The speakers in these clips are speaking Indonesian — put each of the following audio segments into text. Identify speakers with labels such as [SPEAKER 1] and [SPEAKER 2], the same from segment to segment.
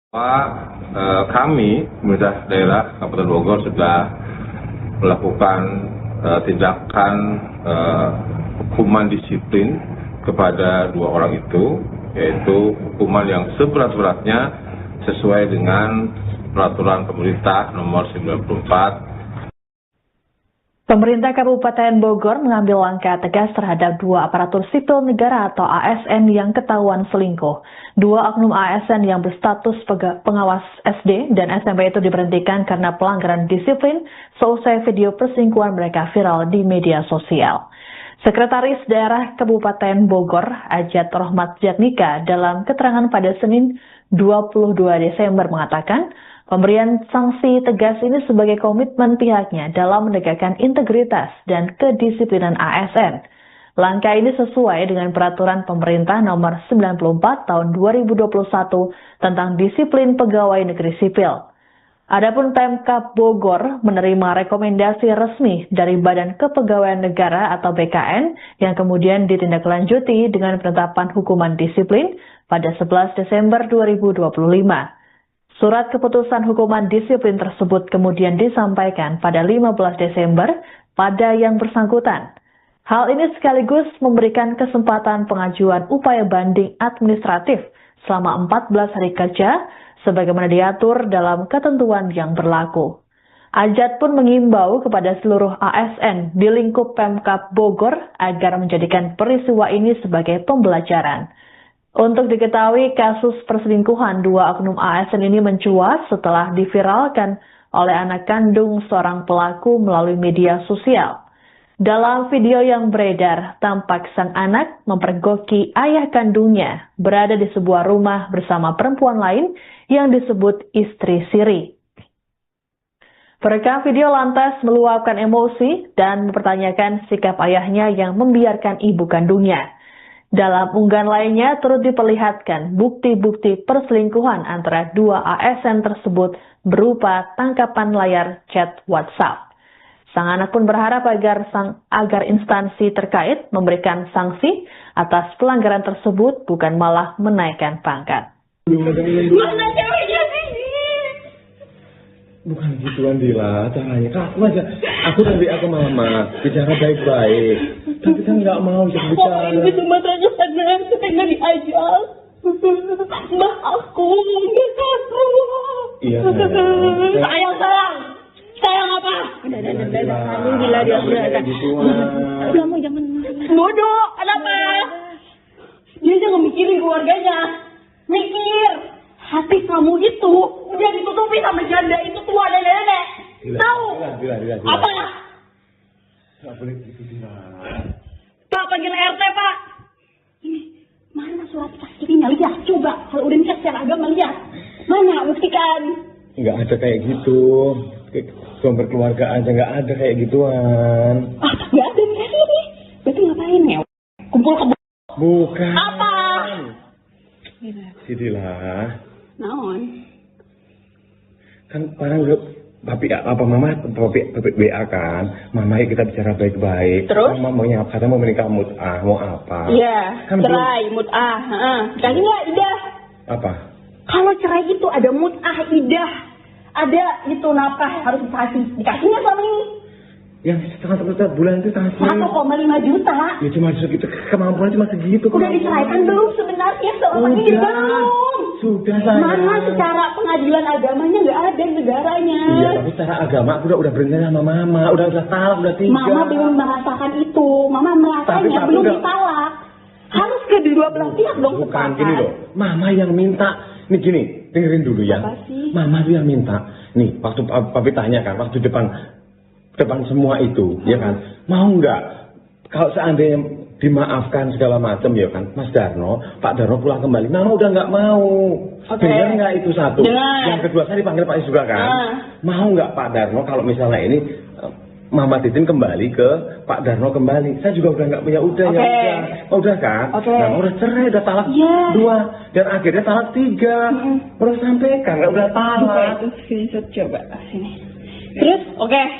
[SPEAKER 1] Kami, pemerintah daerah Kabupaten Bogor sudah melakukan tindakan hukuman disiplin kepada 2 orang itu, yaitu hukuman yang seberat-beratnya sesuai dengan peraturan pemerintah nomor 94.
[SPEAKER 2] Pemerintah Kabupaten Bogor mengambil langkah tegas terhadap 2 aparatur sipil negara atau ASN yang ketahuan selingkuh. 2 oknum ASN yang berstatus pengawas SD dan SMP itu diberhentikan karena pelanggaran disiplin seusai video perselingkuhan mereka viral di media sosial. Sekretaris Daerah Kabupaten Bogor, Ajat Rohmat Jatnika, dalam keterangan pada Senin 22 Desember mengatakan, pemberian sanksi tegas ini sebagai komitmen pihaknya dalam menegakkan integritas dan kedisiplinan ASN. Langkah ini sesuai dengan peraturan pemerintah nomor 94 tahun 2021 tentang disiplin pegawai negeri sipil. Adapun Pemkab Bogor menerima rekomendasi resmi dari Badan Kepegawaian Negara atau BKN yang kemudian ditindaklanjuti dengan penetapan hukuman disiplin pada 11 Desember 2025. Surat keputusan hukuman disiplin tersebut kemudian disampaikan pada 15 Desember pada yang bersangkutan. Hal ini sekaligus memberikan kesempatan pengajuan upaya banding administratif selama 14 hari kerja sebagaimana diatur dalam ketentuan yang berlaku. Ajat pun mengimbau kepada seluruh ASN di lingkup Pemkab Bogor agar menjadikan peristiwa ini sebagai pembelajaran. Untuk diketahui, kasus perselingkuhan 2 oknum ASN ini mencuat setelah diviralkan oleh anak kandung seorang pelaku melalui media sosial. Dalam video yang beredar, tampak sang anak mempergoki ayah kandungnya berada di sebuah rumah bersama perempuan lain yang disebut istri siri. Perekam video lantas meluapkan emosi dan mempertanyakan sikap ayahnya yang membiarkan ibu kandungnya. Dalam unggahan lainnya turut diperlihatkan bukti-bukti perselingkuhan antara 2 ASN tersebut berupa tangkapan layar chat WhatsApp. Sang anak pun berharap agar instansi terkait memberikan sanksi atas pelanggaran tersebut bukan malah menaikkan pangkat.
[SPEAKER 3] Mana ceweknya sih?
[SPEAKER 4] Bukan gitu Andila, caranya kaku aja. Aku mama bicara baik-baik. Tapi kan nggak mau jadi bicara.
[SPEAKER 3] Di Sumatera sana saya diajak. Mbak aku nggak kaku.
[SPEAKER 4] Iya.
[SPEAKER 3] Sayang apa? Udah. Kamu gila dia udah. Kamu jangan. Bodoh, kenapa? Dia jangan mikirin keluarganya. Mikir. Hati kamu itu udah ditutupi sama janda itu tua dan nenek. Tahu? Apa?
[SPEAKER 4] Nggak boleh gitu Dila.
[SPEAKER 3] Pak, panggil RT, Pak. Ini, mana surat pastinya? Lihat, coba. Kalau udah nikah secara agama, lihat. Mana? Buktikan.
[SPEAKER 4] Nggak ada kayak gitu. Sumber keluarga aja nggak ada kayak gituan.
[SPEAKER 3] Nggak ada nih. Berarti ngapain ya? Kumpul ke.
[SPEAKER 4] Bukan.
[SPEAKER 3] Apa?
[SPEAKER 4] Dila.
[SPEAKER 3] Naon?
[SPEAKER 4] Kan orang mama WA kan, mama kita bicara baik-baik.
[SPEAKER 3] Terus?
[SPEAKER 4] Mama maunya apa? Katanya mau menikah mut'ah, mau apa?
[SPEAKER 3] Iya,
[SPEAKER 4] kan
[SPEAKER 3] cerai, mut'ah. Kasih nggak idah?
[SPEAKER 4] Apa?
[SPEAKER 3] Kalau cerai itu ada mut'ah, idah. Ada itu nafkah harus dikasih nggak selama ini?
[SPEAKER 4] Yang setengah bulan itu kasih
[SPEAKER 3] 1,5 juta.
[SPEAKER 4] Ya cuma segitu, kemampuan cuma segitu.
[SPEAKER 3] Udah diceraikan belum sebenarnya selama ini? Belum.
[SPEAKER 4] Sudah sayang.
[SPEAKER 3] Mana secara pengadilan agamanya nggak ada negaranya.
[SPEAKER 4] Iya, tapi secara agama aku udah berhenti sama mama, udah talak, udah 3.
[SPEAKER 3] Mama belum merasakan itu, mama merasanya belum ditalak. Harus ke dua belah pihak dong.
[SPEAKER 4] Bukan gini loh, mama yang minta. Nih gini, dengerin dulu ya. Mama tuh yang minta. Nih, waktu papi tanya kan, waktu depan semua itu, ya kan, mau nggak kalau seandainya dimaafkan segala macam, ya kan, Mas Darno, Pak Darno pulang kembali, mama udah nggak mau. Dengar nggak itu satu? Yang kedua saya dipanggil Pak Is juga kan, mau nggak Pak Darno kalau misalnya ini Mama Titin kembali ke Pak Darno kembali, saya juga udah nggak punya ya udah kan, nah udah cerai, udah talak 2 dan akhirnya talak 3, udah sampaikan nggak udah talak.
[SPEAKER 3] Itu screenshot coba sini. Terus,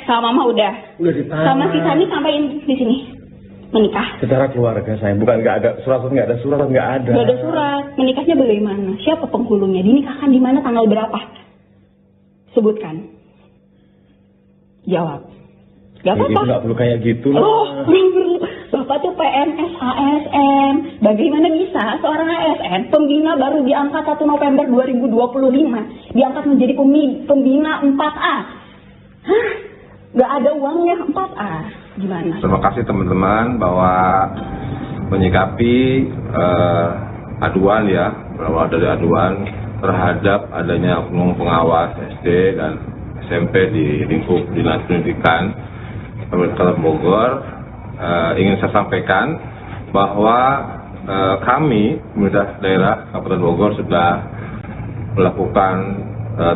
[SPEAKER 3] sama mama udah.
[SPEAKER 4] Udah ditalak.
[SPEAKER 3] Sama si Sani sampaiin di sini. Menikah?
[SPEAKER 4] Secara keluarga sayang, bukan nggak ada surat, nggak ada surat, nggak ada.
[SPEAKER 3] Nggak ada surat. Menikahnya bagaimana? Siapa penghulunya? Dinikahkan di mana? Tanggal berapa? Sebutkan. Jawab. Gak apa-apa.
[SPEAKER 4] Itu nggak perlu kayak gitu lah.
[SPEAKER 3] Oh, Bapak tuh PNS ASN. Bagaimana bisa seorang ASN, pembina baru diangkat 1 November 2025, diangkat menjadi pembina 4A? Hah? Gak ada uangnya 4A. Gimana?
[SPEAKER 1] Terima kasih teman-teman bahwa menyikapi aduan ya, berawal dari aduan terhadap adanya oknum pengawas SD dan SMP di lingkup Dinas Pendidikan Kabupaten Bogor. Ingin saya sampaikan bahwa kami pemerintah daerah Kabupaten Bogor sudah melakukan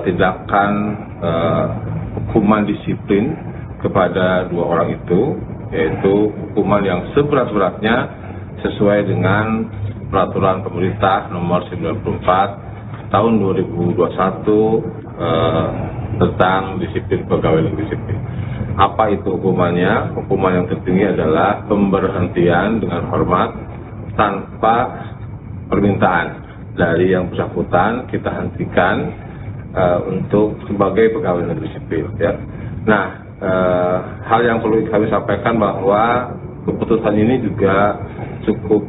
[SPEAKER 1] tindakan hukuman disiplin kepada 2 orang itu, yaitu hukuman yang seberat-beratnya sesuai dengan peraturan pemerintah nomor 94 tahun 2021 tentang disiplin pegawai negeri sipil. Apa itu hukumannya? Hukuman yang tertinggi adalah pemberhentian dengan hormat tanpa permintaan dari yang bersangkutan, kita hentikan untuk sebagai pegawai negeri sipil. Ya. Nah, hal yang perlu kami sampaikan bahwa keputusan ini juga cukup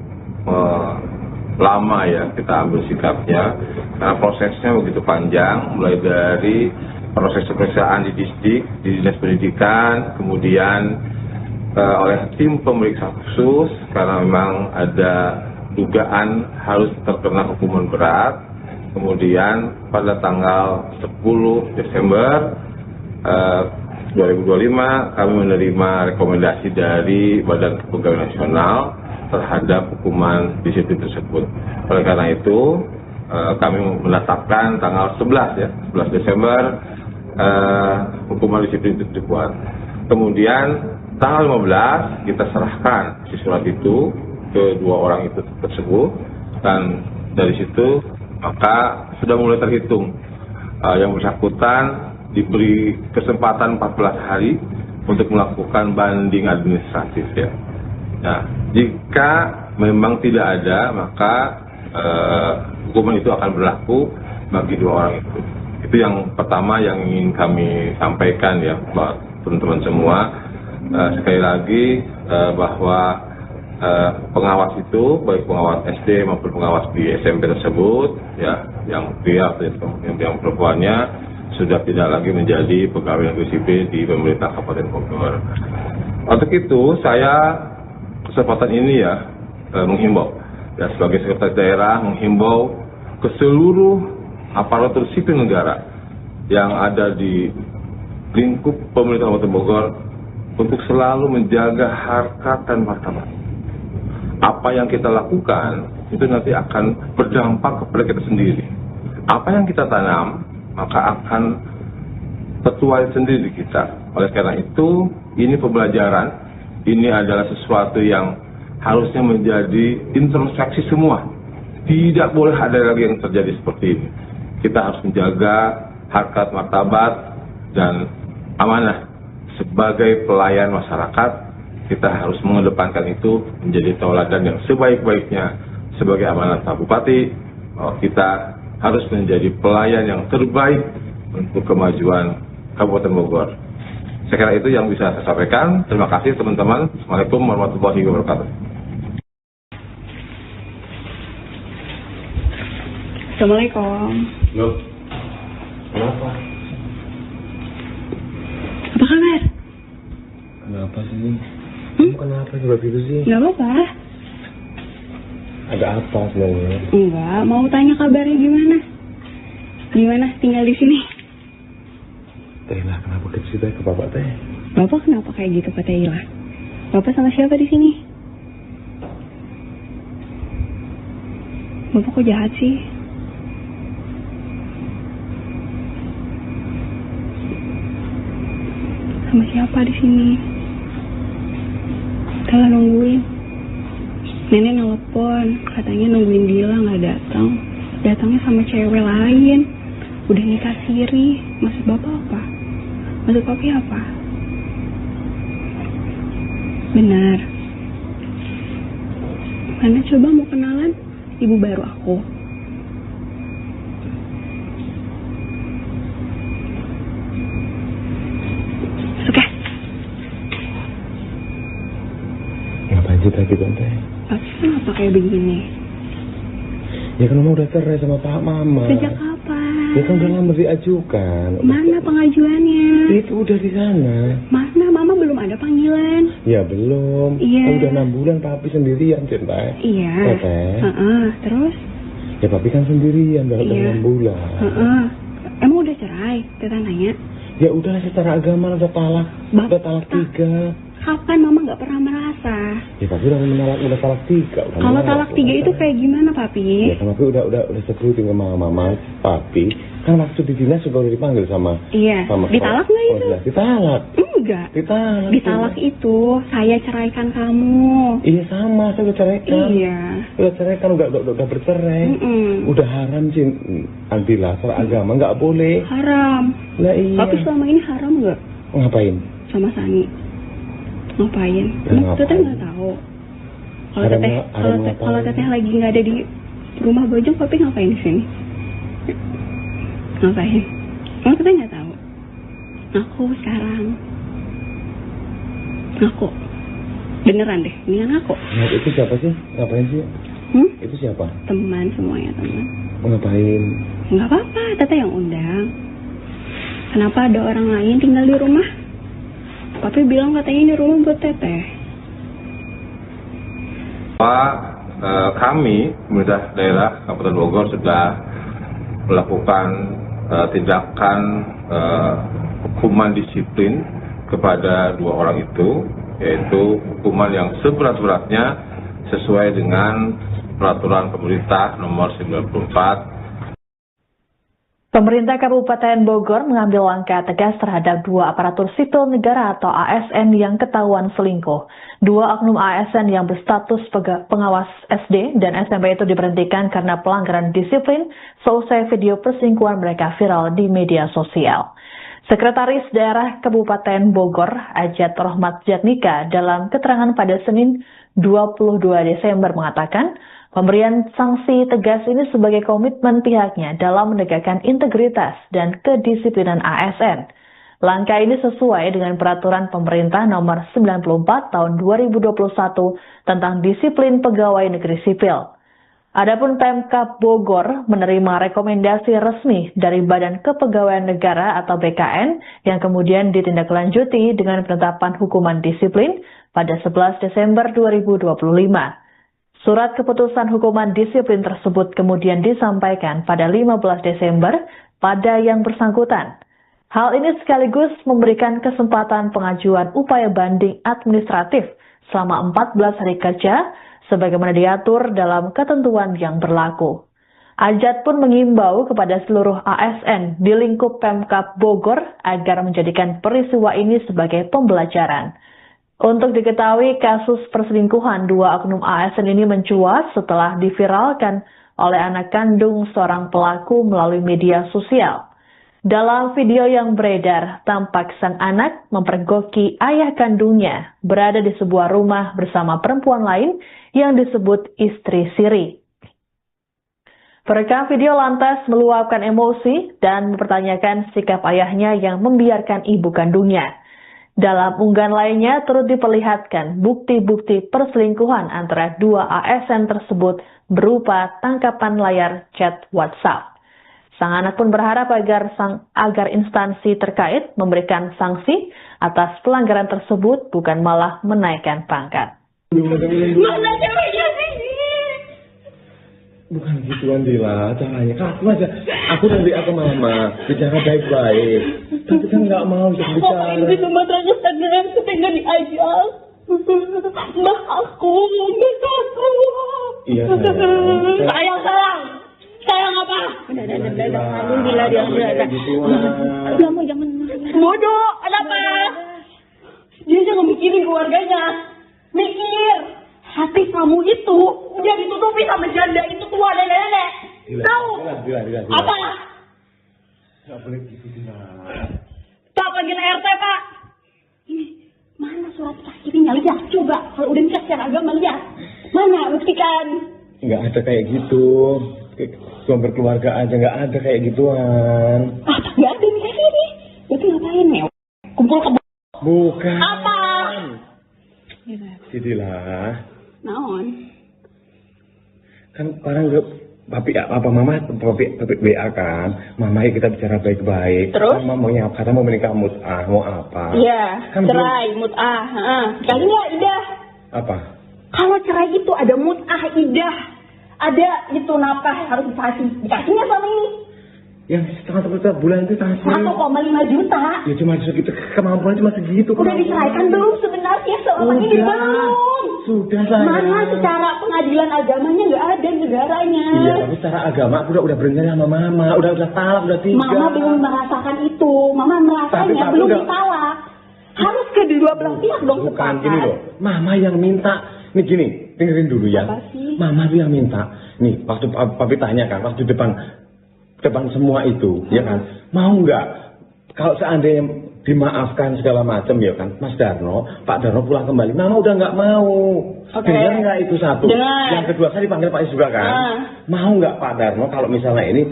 [SPEAKER 1] lama ya kita ambil sikapnya, karena prosesnya begitu panjang, mulai dari proses pemeriksaan di Disdik, di Dinas Pendidikan, kemudian oleh tim pemeriksa khusus karena memang ada dugaan harus terkena hukuman berat. Kemudian pada tanggal 10 Desember 2025 kami menerima rekomendasi dari Badan Kepegawaian Nasional terhadap hukuman disiplin tersebut. Oleh karena itu kami menetapkan tanggal 11 Desember hukuman disiplin itu dibuat. Kemudian tanggal 15 kita serahkan si surat itu ke 2 orang itu tersebut, dan dari situ maka sudah mulai terhitung yang bersangkutan diberi kesempatan 14 hari untuk melakukan banding administratif ya. Nah, jika memang tidak ada, maka hukuman itu akan berlaku bagi 2 orang itu. Itu yang pertama yang ingin kami sampaikan ya, buat teman-teman semua. Sekali lagi bahwa pengawas itu, baik pengawas SD maupun pengawas di SMP tersebut, ya, yang pria atau yang perempuannya sudah tidak lagi menjadi pegawai negeri sipil di pemerintah Kabupaten Bogor. Untuk itu saya kesempatan ini ya menghimbau ya, sebagai sekretaris daerah menghimbau ke seluruh aparatur sipil negara yang ada di lingkup pemerintah Kabupaten Bogor untuk selalu menjaga harkat dan martabat. Apa yang kita lakukan itu nanti akan berdampak kepada kita sendiri. Apa yang kita tanam maka akan tertuai sendiri di kita. Oleh karena itu, ini pembelajaran, ini adalah sesuatu yang harusnya menjadi introspeksi semua. Tidak boleh ada lagi yang terjadi seperti ini. Kita harus menjaga harkat martabat dan amanah. Sebagai pelayan masyarakat, kita harus mengedepankan itu menjadi tauladan yang sebaik-baiknya. Sebagai amanat Pak Bupati, kita harus menjadi pelayan yang terbaik untuk kemajuan Kabupaten Bogor. Saya kira itu yang bisa saya sampaikan. Terima kasih teman-teman. Assalamualaikum warahmatullahi wabarakatuh.
[SPEAKER 3] Assalamualaikum.
[SPEAKER 4] Loh, kenapa?
[SPEAKER 3] Apa kabar?
[SPEAKER 4] Kenapa sih? Kamu kenapa juga gitu sih?
[SPEAKER 3] Gak apa-apa.
[SPEAKER 4] Ada apa sebenarnya?
[SPEAKER 3] Enggak, mau tanya kabarnya gimana? Gimana tinggal di sini?
[SPEAKER 4] Tehlah, kenapa kita cerita ke Bapak Teh?
[SPEAKER 3] Bapak kenapa kayak gitu Pak Teila? Bapak sama siapa di sini? Bapak kok jahat sih? Sama siapa di sini? Telah nungguin. Nenek nelpon, katanya nungguin Dila nggak datang. Datangnya sama cewek lain. Udah nikah siri. Maksud Bapak apa? Maksud Papi apa? Benar. Karena coba mau kenalan ibu baru aku. Oke.
[SPEAKER 4] Ngapain sih tadi Tante?
[SPEAKER 3] Tapi kenapa kayak begini?
[SPEAKER 4] Ya kan Mama udah cerai sama Pak Mama.
[SPEAKER 3] Sejak kapan?
[SPEAKER 4] Ya kan udah lama diajukan.
[SPEAKER 3] Mana pengajuannya?
[SPEAKER 4] Itu udah di sana.
[SPEAKER 3] Mana Mama belum ada panggilan?
[SPEAKER 4] Ya belum.
[SPEAKER 3] Iya.
[SPEAKER 4] Kan udah 6 bulan Papi sendirian Cinta.
[SPEAKER 3] Iya.
[SPEAKER 4] Tete.
[SPEAKER 3] Terus?
[SPEAKER 4] Ya Papi kan sendirian udah
[SPEAKER 3] Iya.
[SPEAKER 4] 6 bulan.
[SPEAKER 3] Emang udah cerai? Teta nanya.
[SPEAKER 4] Ya udah secara agama udah talak. Udah talak 3.
[SPEAKER 3] Kapan Mama nggak pernah merasa?
[SPEAKER 4] Ya Papi udah talak 3.
[SPEAKER 3] Kalau talak 3 itu kayak gimana, Papi?
[SPEAKER 4] Ya kan Papi udah sebutin ke Mama Papi. Kan waktu di dinas juga udah dipanggil sama.
[SPEAKER 3] Iya.
[SPEAKER 4] Sama
[SPEAKER 3] Ditalak nggak itu?
[SPEAKER 4] Ya, ditalak.
[SPEAKER 3] Enggak.
[SPEAKER 4] Ditalak.
[SPEAKER 3] Ditalak itu saya ceraikan kamu.
[SPEAKER 4] Iya sama, saya udah ceraikan.
[SPEAKER 3] Iya.
[SPEAKER 4] Udah ceraikan, udah bercerai. Udah haram Cin. Antila, secara agama nggak boleh.
[SPEAKER 3] Haram.
[SPEAKER 4] Lah iya.
[SPEAKER 3] Tapi selama ini haram nggak?
[SPEAKER 4] Ngapain?
[SPEAKER 3] Sama Sani. Ngapain?
[SPEAKER 4] Ya, ngapain?
[SPEAKER 3] Teteh nggak tahu. Kalau teteh lagi nggak ada di rumah Bojong, Papi ngapain di sini? Ngapain? Emang teteh nggak tahu? Aku sekarang. Aku. Beneran deh, ini aku.
[SPEAKER 4] Nah, itu siapa sih? Ngapain sih? Itu siapa?
[SPEAKER 3] Teman semuanya teman.
[SPEAKER 4] Ngapain?
[SPEAKER 3] Nggak apa-apa, teteh yang undang. Kenapa ada orang lain tinggal di rumah? Papi bilang katanya ini rumah buat teteh.
[SPEAKER 1] Kami, pemerintah daerah Kabupaten Bogor sudah melakukan tindakan hukuman disiplin kepada 2 orang itu, yaitu hukuman yang seberat-beratnya sesuai dengan peraturan pemerintah nomor 94.
[SPEAKER 2] Pemerintah Kabupaten Bogor mengambil langkah tegas terhadap 2 aparatur sipil negara atau ASN yang ketahuan selingkuh. 2 oknum ASN yang berstatus pengawas SD dan SMP itu diberhentikan karena pelanggaran disiplin seusai video perselingkuhan mereka viral di media sosial. Sekretaris Daerah Kabupaten Bogor, Ajat Rohmat Jatnika, dalam keterangan pada Senin 22 Desember mengatakan, pemberian sanksi tegas ini sebagai komitmen pihaknya dalam menegakkan integritas dan kedisiplinan ASN. Langkah ini sesuai dengan peraturan pemerintah nomor 94 tahun 2021 tentang disiplin pegawai negeri sipil. Adapun Pemkab Bogor menerima rekomendasi resmi dari Badan Kepegawaian Negara atau BKN yang kemudian ditindaklanjuti dengan penetapan hukuman disiplin pada 11 Desember 2025. Surat keputusan hukuman disiplin tersebut kemudian disampaikan pada 15 Desember pada yang bersangkutan. Hal ini sekaligus memberikan kesempatan pengajuan upaya banding administratif selama 14 hari kerja sebagaimana diatur dalam ketentuan yang berlaku. Ajat pun mengimbau kepada seluruh ASN di lingkup Pemkab Bogor agar menjadikan peristiwa ini sebagai pembelajaran. Untuk diketahui, kasus perselingkuhan 2 oknum ASN ini mencuat setelah diviralkan oleh anak kandung seorang pelaku melalui media sosial. Dalam video yang beredar, tampak sang anak mempergoki ayah kandungnya berada di sebuah rumah bersama perempuan lain yang disebut istri siri. Perekam video lantas meluapkan emosi dan mempertanyakan sikap ayahnya yang membiarkan ibu kandungnya. Dalam unggahan lainnya turut diperlihatkan bukti-bukti perselingkuhan antara 2 ASN tersebut berupa tangkapan layar chat WhatsApp. Sang anak pun berharap agar instansi terkait memberikan sanksi atas pelanggaran tersebut bukan malah menaikkan pangkat.
[SPEAKER 3] Mana ceweknya sih?
[SPEAKER 4] Bukan gitu Andila, caranya kaku aja. Aku Mama bicara baik-baik. Tapi kan nggak mau untuk bicara.
[SPEAKER 3] Kok itu masalahnya sadar ketika diajak? Mbak aku.
[SPEAKER 4] Iya sayang.
[SPEAKER 3] Sayang apa? Udah. Alhamdulillah dia udah. Kamu jangan bodoh. Kenapa? Dia jangan mikirin keluarganya. Mikir. Hati kamu itu udah ditutupi sama janda itu tua nenek. Tahu? Apa?
[SPEAKER 4] Nggak boleh gitu Dila.
[SPEAKER 3] Pak panggil RT Pak. Ini mana surat sakitnya lihat coba. Kalau udah nikah secara agama lihat. Mana? Buktikan.
[SPEAKER 4] Nggak ada kayak gitu. Cuma berkeluarga aja, nggak ada kayak gituan.
[SPEAKER 3] Ah, nggak ada nih ini. Itu ngapain nih? Kumpul kebo.
[SPEAKER 4] Bukan.
[SPEAKER 3] Apa?
[SPEAKER 4] Sidilah.
[SPEAKER 3] Naon?
[SPEAKER 4] Kan orang nggak, apa mama, papi WA kan, mama kita bicara baik-baik.
[SPEAKER 3] Terus?
[SPEAKER 4] Mama maunya apa? Kata mau menikah mut'ah, mau apa?
[SPEAKER 3] Iya,
[SPEAKER 4] Kan
[SPEAKER 3] cerai, mut'ah. Kali nggak idah.
[SPEAKER 4] Apa?
[SPEAKER 3] Kalau cerai itu ada mut'ah, idah. Ada itu nafkah harus dikasihnya selama ini.
[SPEAKER 4] Yang setengah bulan itu kasih.
[SPEAKER 3] 1,5 juta.
[SPEAKER 4] Ya cuma segitu, kemampuan cuma segitu.
[SPEAKER 3] Udah diserahkan belum sebenarnya selama ini belum.
[SPEAKER 4] Sudah sayang.
[SPEAKER 3] Mana secara pengadilan agamanya nggak ada negaranya.
[SPEAKER 4] Iya, tapi secara agama aku udah berencana sama mama, udah talak, udah 3.
[SPEAKER 3] Mama belum merasakan itu, mama merasanya
[SPEAKER 4] Tapi
[SPEAKER 3] belum
[SPEAKER 4] udah-
[SPEAKER 3] ditalak. Harus kedua belah pihak dong
[SPEAKER 4] Bukan
[SPEAKER 3] sepakat.
[SPEAKER 4] gini loh, mama yang minta. Nih gini, dengerin dulu ya.
[SPEAKER 3] Apa sih?
[SPEAKER 4] Mama tuh yang minta. Nih, waktu papi tanya kan, waktu depan semua itu, ya kan, mau nggak kalau seandainya dimaafkan segala macam ya kan, Mas Darno, Pak Darno pulang kembali, mama udah nggak mau.
[SPEAKER 3] Oke.
[SPEAKER 4] Dengar nggak itu satu?
[SPEAKER 3] Dengar.
[SPEAKER 4] Yang kedua saya dipanggil Pak Is juga kan, mau nggak Pak Darno kalau misalnya ini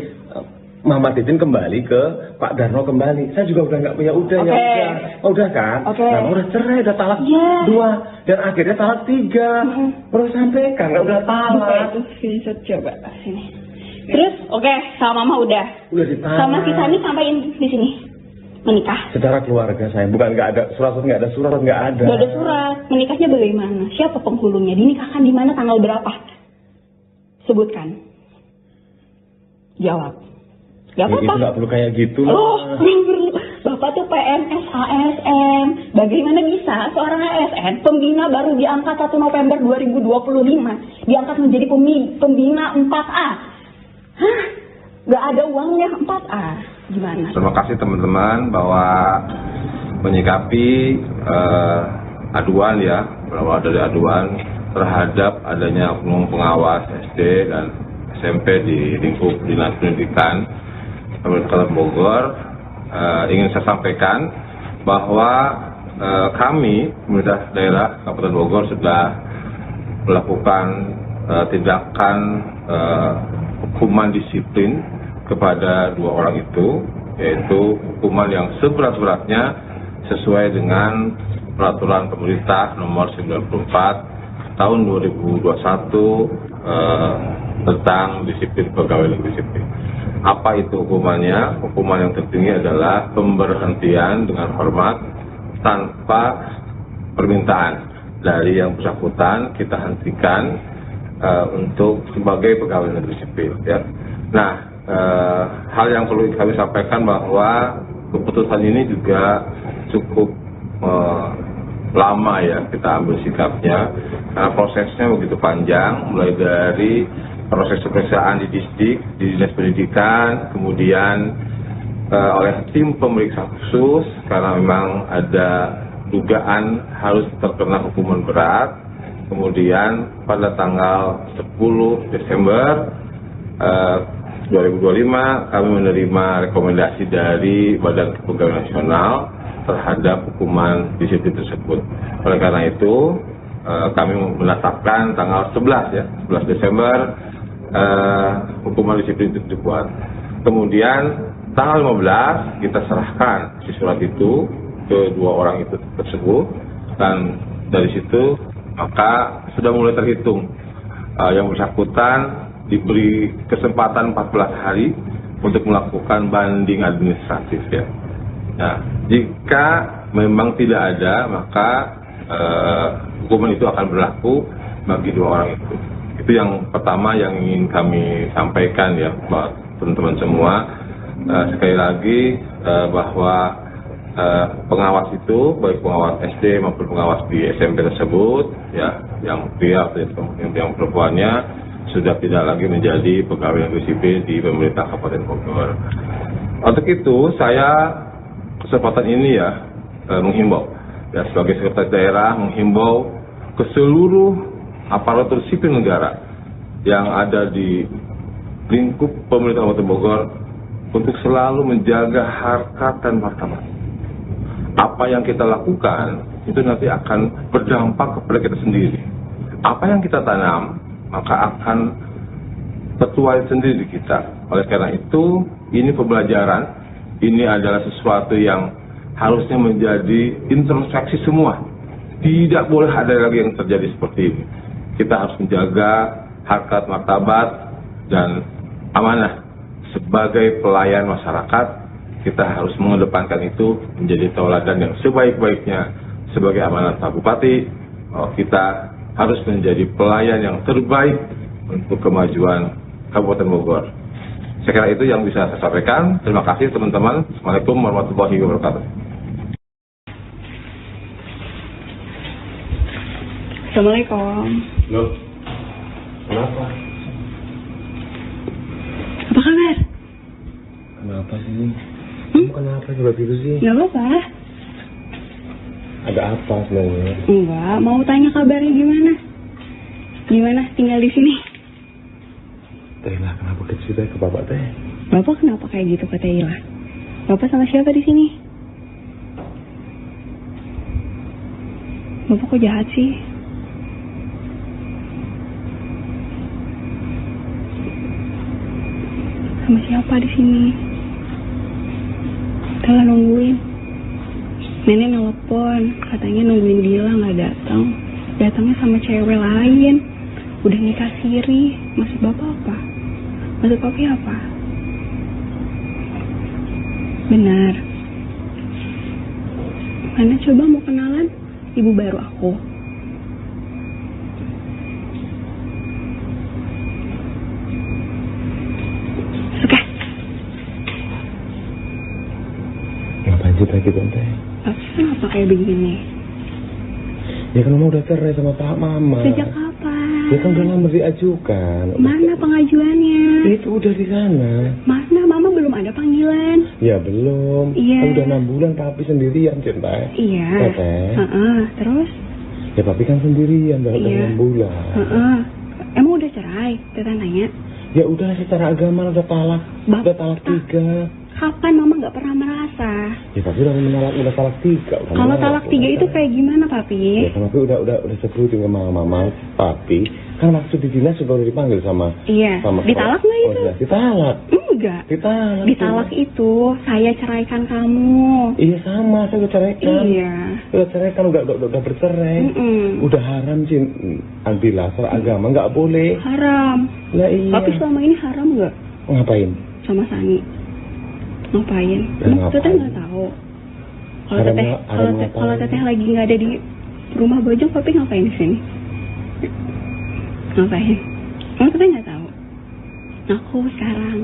[SPEAKER 4] Mama Titin kembali ke Pak Darno kembali, saya juga udah nggak punya, udah ya
[SPEAKER 3] Oke.
[SPEAKER 4] udah, udah kan,
[SPEAKER 3] Oke.
[SPEAKER 4] nah udah cerai, udah talak
[SPEAKER 3] Iya.
[SPEAKER 4] 2 dan akhirnya talak 3, baru sampaikan nggak udah talak,
[SPEAKER 3] Buka itu screenshot coba sini. Terus, oke, sama mama udah.
[SPEAKER 4] udah ditalak.
[SPEAKER 3] Sama si Sani sampaiin di sini menikah.
[SPEAKER 4] Secara keluarga saya, bukan nggak ada surat, nggak ada surat, nggak ada.
[SPEAKER 3] Gak ada surat. Menikahnya bagaimana? Siapa penghulunya? Dinikahkan di mana? Tanggal berapa? Sebutkan. Jawab. Gak
[SPEAKER 4] Itu
[SPEAKER 3] apa-apa.
[SPEAKER 4] nggak perlu kayak gitu
[SPEAKER 3] Oh,
[SPEAKER 4] lah.
[SPEAKER 3] nggak perlu. Bapak tuh PNS ASN. Bagaimana bisa seorang ASN pembina baru diangkat 1 November 2025 diangkat menjadi pembina 4A? Hah? Gak ada uangnya 4A. Gimana?
[SPEAKER 1] Terima kasih teman-teman bahwa menyikapi aduan ya, berawal dari aduan terhadap adanya oknum pengawas SD dan SMP di lingkup Dinas Pendidikan Kabupaten Bogor. Ingin saya sampaikan bahwa kami pemerintah daerah Kabupaten Bogor sudah melakukan tindakan hukuman disiplin kepada 2 orang itu, yaitu hukuman yang seberat-beratnya sesuai dengan peraturan pemerintah nomor 94 tahun 2021 tentang disiplin pegawai negeri sipil. Apa itu hukumannya? Hukuman yang tertinggi adalah pemberhentian dengan hormat tanpa permintaan dari yang bersangkutan, kita hentikan untuk sebagai pegawai negeri sipil. Ya. Nah, hal yang perlu kami sampaikan bahwa keputusan ini juga cukup lama ya kita ambil sikapnya, karena prosesnya begitu panjang, mulai dari proses pemeriksaan di distrik, di Dinas Pendidikan, kemudian oleh tim pemeriksa khusus karena memang ada dugaan harus terkena hukuman berat. Kemudian pada tanggal 10 Desember 2025 kami menerima rekomendasi dari Badan Kepegawaian Nasional terhadap hukuman disiplin tersebut. Oleh karena itu kami menetapkan tanggal 11 Desember hukuman disiplin itu dibuat. Kemudian tanggal 15 kita serahkan si surat itu ke 2 orang itu tersebut, dan dari situ maka sudah mulai terhitung yang bersangkutan diberi kesempatan 14 hari untuk melakukan banding administratif ya. Nah, jika memang tidak ada maka hukuman itu akan berlaku bagi 2 orang itu. Itu yang pertama yang ingin kami sampaikan ya buat teman-teman semua. Sekali lagi bahwa pengawas itu baik pengawas SD maupun pengawas di SMP tersebut ya, yang pria atau yang perempuannya sudah tidak lagi menjadi pegawai negeri sipil di pemerintah Kabupaten Bogor. Untuk itu saya kesempatan ini ya menghimbau ya, sebagai sekretaris daerah menghimbau ke seluruh aparatur sipil negara yang ada di lingkup pemerintah Kabupaten Bogor untuk selalu menjaga harkat dan martabat. Apa yang kita lakukan itu nanti akan berdampak kepada kita sendiri. apa yang kita tanam, maka akan tertuai sendiri di kita. Oleh karena itu, ini pembelajaran, ini adalah sesuatu yang harusnya menjadi introspeksi semua. Tidak boleh ada lagi yang terjadi seperti ini. Kita harus menjaga harkat martabat dan amanah. Sebagai pelayan masyarakat, kita harus mengedepankan itu menjadi tauladan yang sebaik-baiknya. Sebagai amanat Pak Bupati, kita harus menjadi pelayan yang terbaik untuk kemajuan Kabupaten Bogor. Saya kira itu yang bisa saya sampaikan. Terima kasih teman-teman. Assalamualaikum warahmatullahi wabarakatuh.
[SPEAKER 3] Assalamualaikum.
[SPEAKER 4] Loh, kenapa?
[SPEAKER 3] Apa kabar?
[SPEAKER 4] Kenapa sih? Kamu kenapa coba gitu sih?
[SPEAKER 3] Gak apa-apa.
[SPEAKER 4] Ada apa sebenarnya?
[SPEAKER 3] Enggak, mau tanya kabarnya gimana? Gimana tinggal di sini?
[SPEAKER 4] Teh lah, kenapa cerita ke bapak teh?
[SPEAKER 3] Bapak kenapa kayak gitu kata Ila? Bapak sama siapa di sini? Bapak kok jahat sih? Sama siapa di sini? Telah nungguin. Nenek nelpon, katanya nungguin Gila nggak datang. Datangnya sama cewek lain. Udah nikah siri. Maksud bapak apa? Maksud papi apa? Benar. Mana coba mau kenalan ibu baru aku? Suka?
[SPEAKER 4] Ngapain sih teh gitu teh?
[SPEAKER 3] Bapak kenapa kayak begini?
[SPEAKER 4] Ya kan mama udah cerai sama Pak Mama.
[SPEAKER 3] Sejak kapan?
[SPEAKER 4] Ya kan udah lama diajukan.
[SPEAKER 3] Mana pengajuannya?
[SPEAKER 4] Itu udah di sana.
[SPEAKER 3] Mana mama belum ada panggilan?
[SPEAKER 4] Ya belum.
[SPEAKER 3] Iya.
[SPEAKER 4] Kan udah 6 bulan papi sendirian cinta.
[SPEAKER 3] Iya.
[SPEAKER 4] Ya, Teh.
[SPEAKER 3] Terus?
[SPEAKER 4] Ya papi kan sendirian udah
[SPEAKER 3] Iya.
[SPEAKER 4] 6 bulan.
[SPEAKER 3] Emang udah cerai? Teta nanya.
[SPEAKER 4] Ya udah secara agama udah talak. Udah talak 3.
[SPEAKER 3] Kapan mama nggak pernah merasa?
[SPEAKER 4] Ya papi udah talak 3.
[SPEAKER 3] Kalau talak 3 itu kayak gimana papi?
[SPEAKER 4] Ya kan papi udah sebutin sama mama papi. Kan waktu di dinas sudah dipanggil sama.
[SPEAKER 3] Iya.
[SPEAKER 4] Sama
[SPEAKER 3] Ditalak nggak itu?
[SPEAKER 4] Oh, ditalak.
[SPEAKER 3] Enggak.
[SPEAKER 4] Ditalak.
[SPEAKER 3] Ditalak itu saya ceraikan kamu.
[SPEAKER 4] Iya sama, saya udah ceraikan.
[SPEAKER 3] Iya.
[SPEAKER 4] Udah ceraikan, udah bercerai. Udah haram sih, Antila, secara agama nggak boleh.
[SPEAKER 3] Haram.
[SPEAKER 4] Lah iya.
[SPEAKER 3] Tapi selama ini haram nggak?
[SPEAKER 4] Ngapain?
[SPEAKER 3] Sama Sani. Ngapain?
[SPEAKER 4] Ngapain?
[SPEAKER 3] Teteh nggak tahu. Kalau
[SPEAKER 4] Haram
[SPEAKER 3] teteh,
[SPEAKER 4] ngapain?
[SPEAKER 3] kalau teteh lagi nggak ada di rumah Bojong, papi ngapain di sini? Ngapain? Emang teteh nggak tahu? Ngaku sekarang.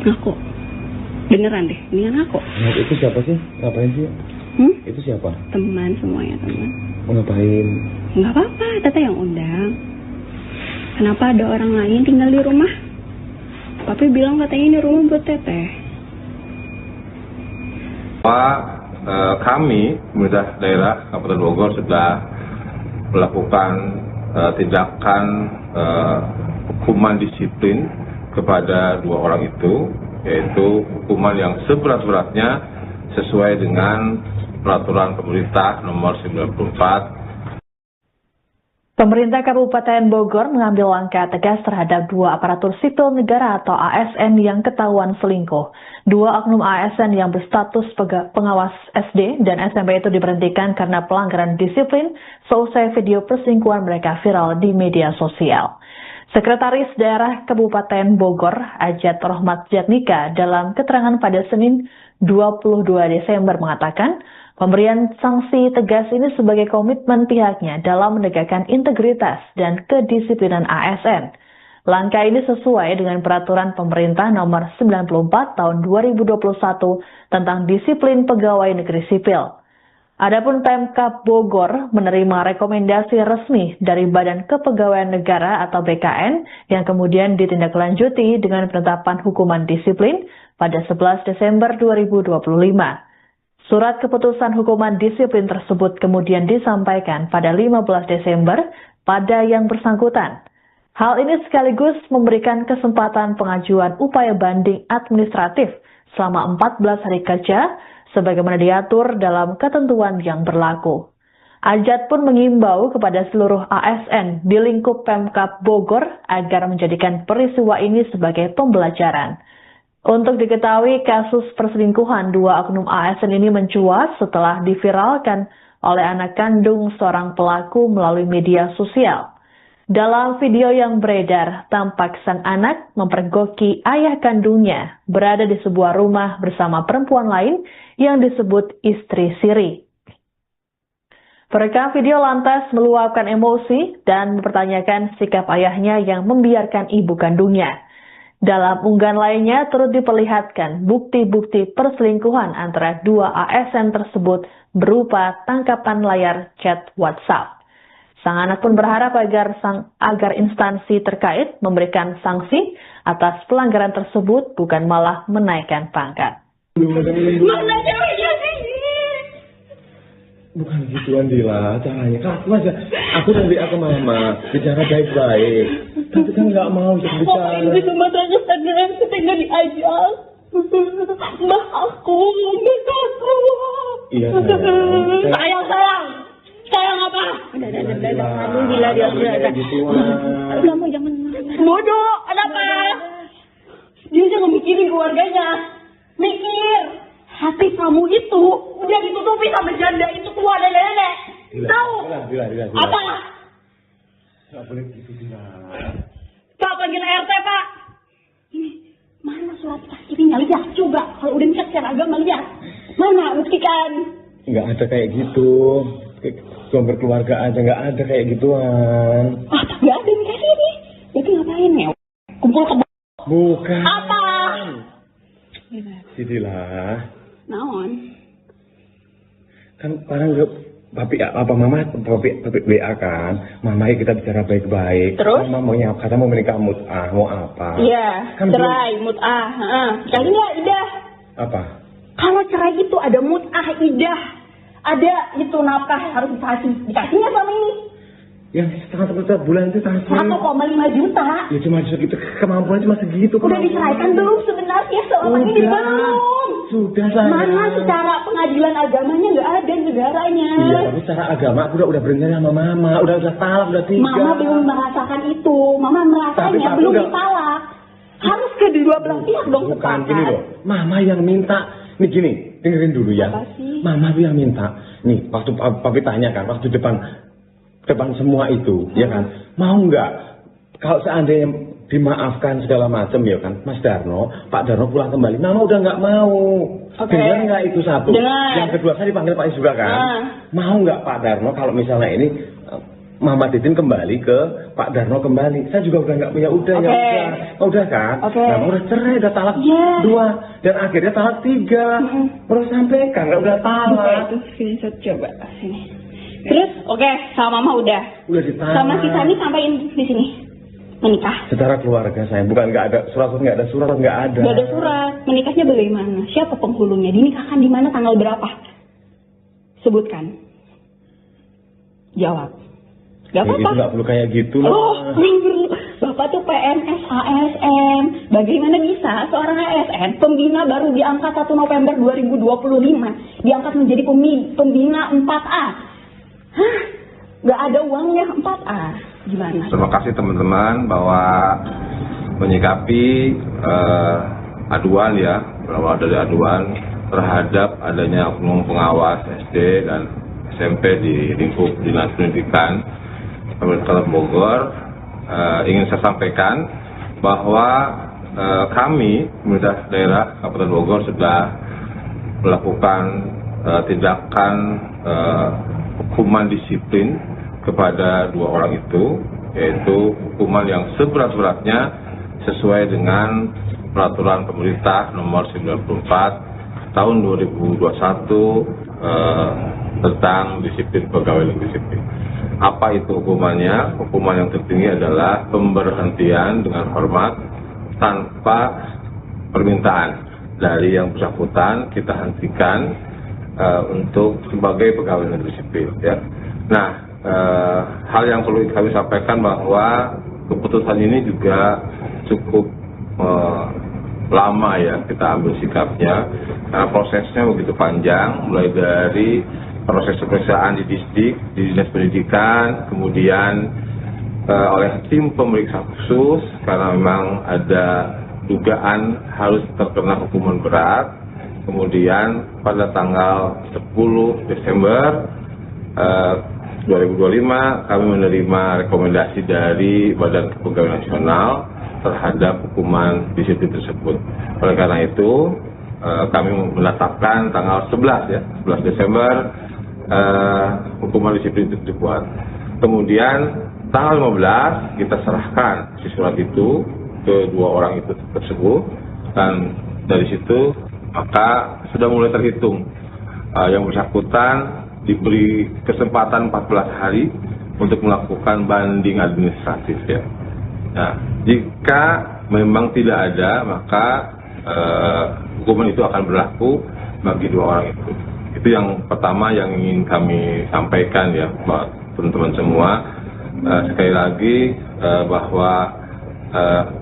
[SPEAKER 3] Ngaku. Beneran deh, ini ngaku.
[SPEAKER 4] Nah, itu siapa sih? Ngapain sih? Itu siapa?
[SPEAKER 3] Teman semuanya teman.
[SPEAKER 4] Mau ngapain?
[SPEAKER 3] Nggak apa-apa, teteh yang undang. Kenapa ada orang lain tinggal di rumah? Papi bilang katanya ini rumah buat teteh.
[SPEAKER 1] Pak, kami, pemerintah daerah Kabupaten Bogor sudah melakukan tindakan hukuman disiplin kepada 2 orang itu, yaitu hukuman yang seberat-beratnya sesuai dengan peraturan pemerintah nomor 94.
[SPEAKER 2] Pemerintah Kabupaten Bogor mengambil langkah tegas terhadap 2 aparatur sipil negara atau ASN yang ketahuan selingkuh. 2 oknum ASN yang berstatus pengawas SD dan SMP itu diberhentikan karena pelanggaran disiplin seusai video perselingkuhan mereka viral di media sosial. Sekretaris Daerah Kabupaten Bogor, Ajat Rohmat Jatnika, dalam keterangan pada Senin 22 Desember mengatakan, pemberian sanksi tegas ini sebagai komitmen pihaknya dalam menegakkan integritas dan kedisiplinan ASN. Langkah ini sesuai dengan peraturan pemerintah nomor 94 tahun 2021 tentang disiplin pegawai negeri sipil. Adapun Pemkab Bogor menerima rekomendasi resmi dari Badan Kepegawaian Negara atau BKN yang kemudian ditindaklanjuti dengan penetapan hukuman disiplin pada 11 Desember 2025. Surat keputusan hukuman disiplin tersebut kemudian disampaikan pada 15 Desember pada yang bersangkutan. Hal ini sekaligus memberikan kesempatan pengajuan upaya banding administratif selama 14 hari kerja sebagaimana diatur dalam ketentuan yang berlaku. Ajat pun mengimbau kepada seluruh ASN di lingkup Pemkab Bogor agar menjadikan peristiwa ini sebagai pembelajaran. Untuk diketahui, kasus perselingkuhan dua oknum ASN ini mencuat setelah diviralkan oleh anak kandung seorang pelaku melalui media sosial. Dalam video yang beredar, tampak sang anak mempergoki ayah kandungnya berada di sebuah rumah bersama perempuan lain yang disebut istri siri. Perekam video lantas meluapkan emosi dan mempertanyakan sikap ayahnya yang membiarkan ibu kandungnya. Dalam unggahan lainnya turut diperlihatkan bukti-bukti perselingkuhan antara dua ASN tersebut berupa tangkapan layar chat WhatsApp. Sang anak pun berharap agar instansi terkait memberikan sanksi atas pelanggaran tersebut, bukan malah menaikkan pangkat.
[SPEAKER 3] Mana ceweknya sih?
[SPEAKER 4] Bukan gitu Andila, caranya kaku aja. Aku nanti ke mama bicara baik-baik. Tapi kan nggak mau bicara.
[SPEAKER 3] Ini cuma tanya-tanya, ketika diajak. Mbak aku.
[SPEAKER 4] Iya sayang.
[SPEAKER 3] Sayang apa? Udah. Kamu gila dia udah. Kamu jangan bodoh. Kenapa? Dia jangan mikirin keluarganya. Mikir. Hati kamu itu udah ditutupi sama janda itu tua dan nenek. Tahu?
[SPEAKER 4] Gila.
[SPEAKER 3] Apa?
[SPEAKER 4] Nggak boleh gitu Dila.
[SPEAKER 3] Pak, panggil RT, Pak. Ini, mana surat saksinya? Lihat coba. Kalau udah niat secara agama, lihat. Mana? Buktikan.
[SPEAKER 4] Nggak ada kayak gitu. Sumber keluarga aja nggak ada kayak gituan.
[SPEAKER 3] Nggak ada nih kayak ini. Jadi ngapain ya? Kumpul ke
[SPEAKER 4] Bukan.
[SPEAKER 3] apa?
[SPEAKER 4] Dila.
[SPEAKER 3] Naon?
[SPEAKER 4] Kan parang papi mama WA kan, mama kita bicara baik-baik.
[SPEAKER 3] Terus?
[SPEAKER 4] Mama kata mau menikah mut'ah, mau apa?
[SPEAKER 3] Iya,
[SPEAKER 4] Kan
[SPEAKER 3] cerai, mut'ah. Kali nggak idah.
[SPEAKER 4] Apa?
[SPEAKER 3] Kalau cerai itu ada mut'ah, idah. Ada itu nafkah harus dikasihnya sama ini.
[SPEAKER 4] Yang setengah bulan itu
[SPEAKER 3] 1,5 juta.
[SPEAKER 4] Ya cuma segitu, kemampuan cuma segitu.
[SPEAKER 3] Udah diceraikan belum sebenarnya selama ini belum?
[SPEAKER 4] Sudah sayang.
[SPEAKER 3] Mana secara pengadilan agamanya nggak ada negaranya.
[SPEAKER 4] Iya, tapi secara agama aku udah berencana sama mama, udah talak, udah 3.
[SPEAKER 3] Mama belum merasakan itu, mama merasanya
[SPEAKER 4] Tapi
[SPEAKER 3] belum
[SPEAKER 4] udah
[SPEAKER 3] ditalak. Harus ke dua belah pihak dong
[SPEAKER 4] Bukan
[SPEAKER 3] sepakat.
[SPEAKER 4] gini loh, mama yang minta. Nih gini, dengerin dulu ya.
[SPEAKER 3] Apa sih?
[SPEAKER 4] Mama tuh yang minta. Nih, waktu papi tanya kan, waktu depan semua itu, ya kan, mau nggak kalau seandainya dimaafkan segala macam ya kan, Mas Darno, Pak Darno pulang kembali, Mama udah nggak mau.
[SPEAKER 3] Oke.
[SPEAKER 4] Dengar nggak itu satu?
[SPEAKER 3] Dengar.
[SPEAKER 4] Yang kedua, saya dipanggil Pak Is juga kan, mau nggak Pak Darno kalau misalnya ini Mama Titin kembali ke Pak Darno kembali, saya juga udah nggak punya, udah ya udah kan, nah udah cerai, udah talak 2 dan akhirnya talak 3, terus sampaikan nggak udah talak.
[SPEAKER 3] Itu screenshot coba sini. Terus, sama mama udah.
[SPEAKER 4] Udah ditalak.
[SPEAKER 3] Sama si Sani sampaiin di sini. Menikah.
[SPEAKER 4] Secara keluarga saya, bukan nggak ada surat, nggak ada surat, nggak ada.
[SPEAKER 3] Nggak ada surat. Menikahnya bagaimana? Siapa penghulunya? Dinikahkan di mana? Tanggal berapa? Sebutkan. Jawab. Gak
[SPEAKER 4] Itu
[SPEAKER 3] apa-apa.
[SPEAKER 4] nggak perlu kayak gitu
[SPEAKER 3] Oh,
[SPEAKER 4] loh.
[SPEAKER 3] Bapak tuh PNS ASN. Bagaimana bisa seorang ASN pembina baru diangkat 1 November 2025 diangkat menjadi pembina 4A? Hah? Gak ada uangnya 4A. Gimana?
[SPEAKER 1] Terima kasih teman-teman bahwa menyikapi aduan ya, berawal dari aduan terhadap adanya oknum pengawas SD dan SMP di lingkup Dinas Pendidikan Kabupaten Bogor. Ingin saya sampaikan bahwa kami, pemerintah daerah Kabupaten Bogor sudah melakukan tindakan hukuman disiplin kepada 2 orang itu, yaitu hukuman yang seberat-beratnya sesuai dengan peraturan pemerintah nomor 94 tahun 2021 tentang disiplin pegawai negeri sipil. Apa itu hukumannya? Hukuman yang tertinggi adalah pemberhentian dengan hormat tanpa permintaan dari yang bersangkutan, kita hentikan untuk sebagai pegawai negeri sipil. Ya. Nah, hal yang perlu kami sampaikan bahwa keputusan ini juga cukup lama ya kita ambil sikapnya, karena prosesnya begitu panjang, mulai dari proses pemeriksaan di distrik, di dinas pendidikan, kemudian oleh tim pemeriksa khusus karena memang ada dugaan harus terkena hukuman berat. Kemudian pada tanggal 10 Desember 2025 kami menerima rekomendasi dari Badan Kepegawaian Nasional terhadap hukuman disiplin tersebut. Oleh karena itu kami menetapkan tanggal 11 Desember hukuman disiplin itu dibuat. Kemudian tanggal 15 kita serahkan si surat itu ke dua orang itu tersebut, dan dari situ maka sudah mulai terhitung yang bersangkutan diberi kesempatan 14 hari untuk melakukan banding administratif ya. Nah, jika memang tidak ada maka hukuman itu akan berlaku bagi dua orang itu. Itu yang pertama yang ingin kami sampaikan ya buat teman-teman semua. Sekali lagi bahwa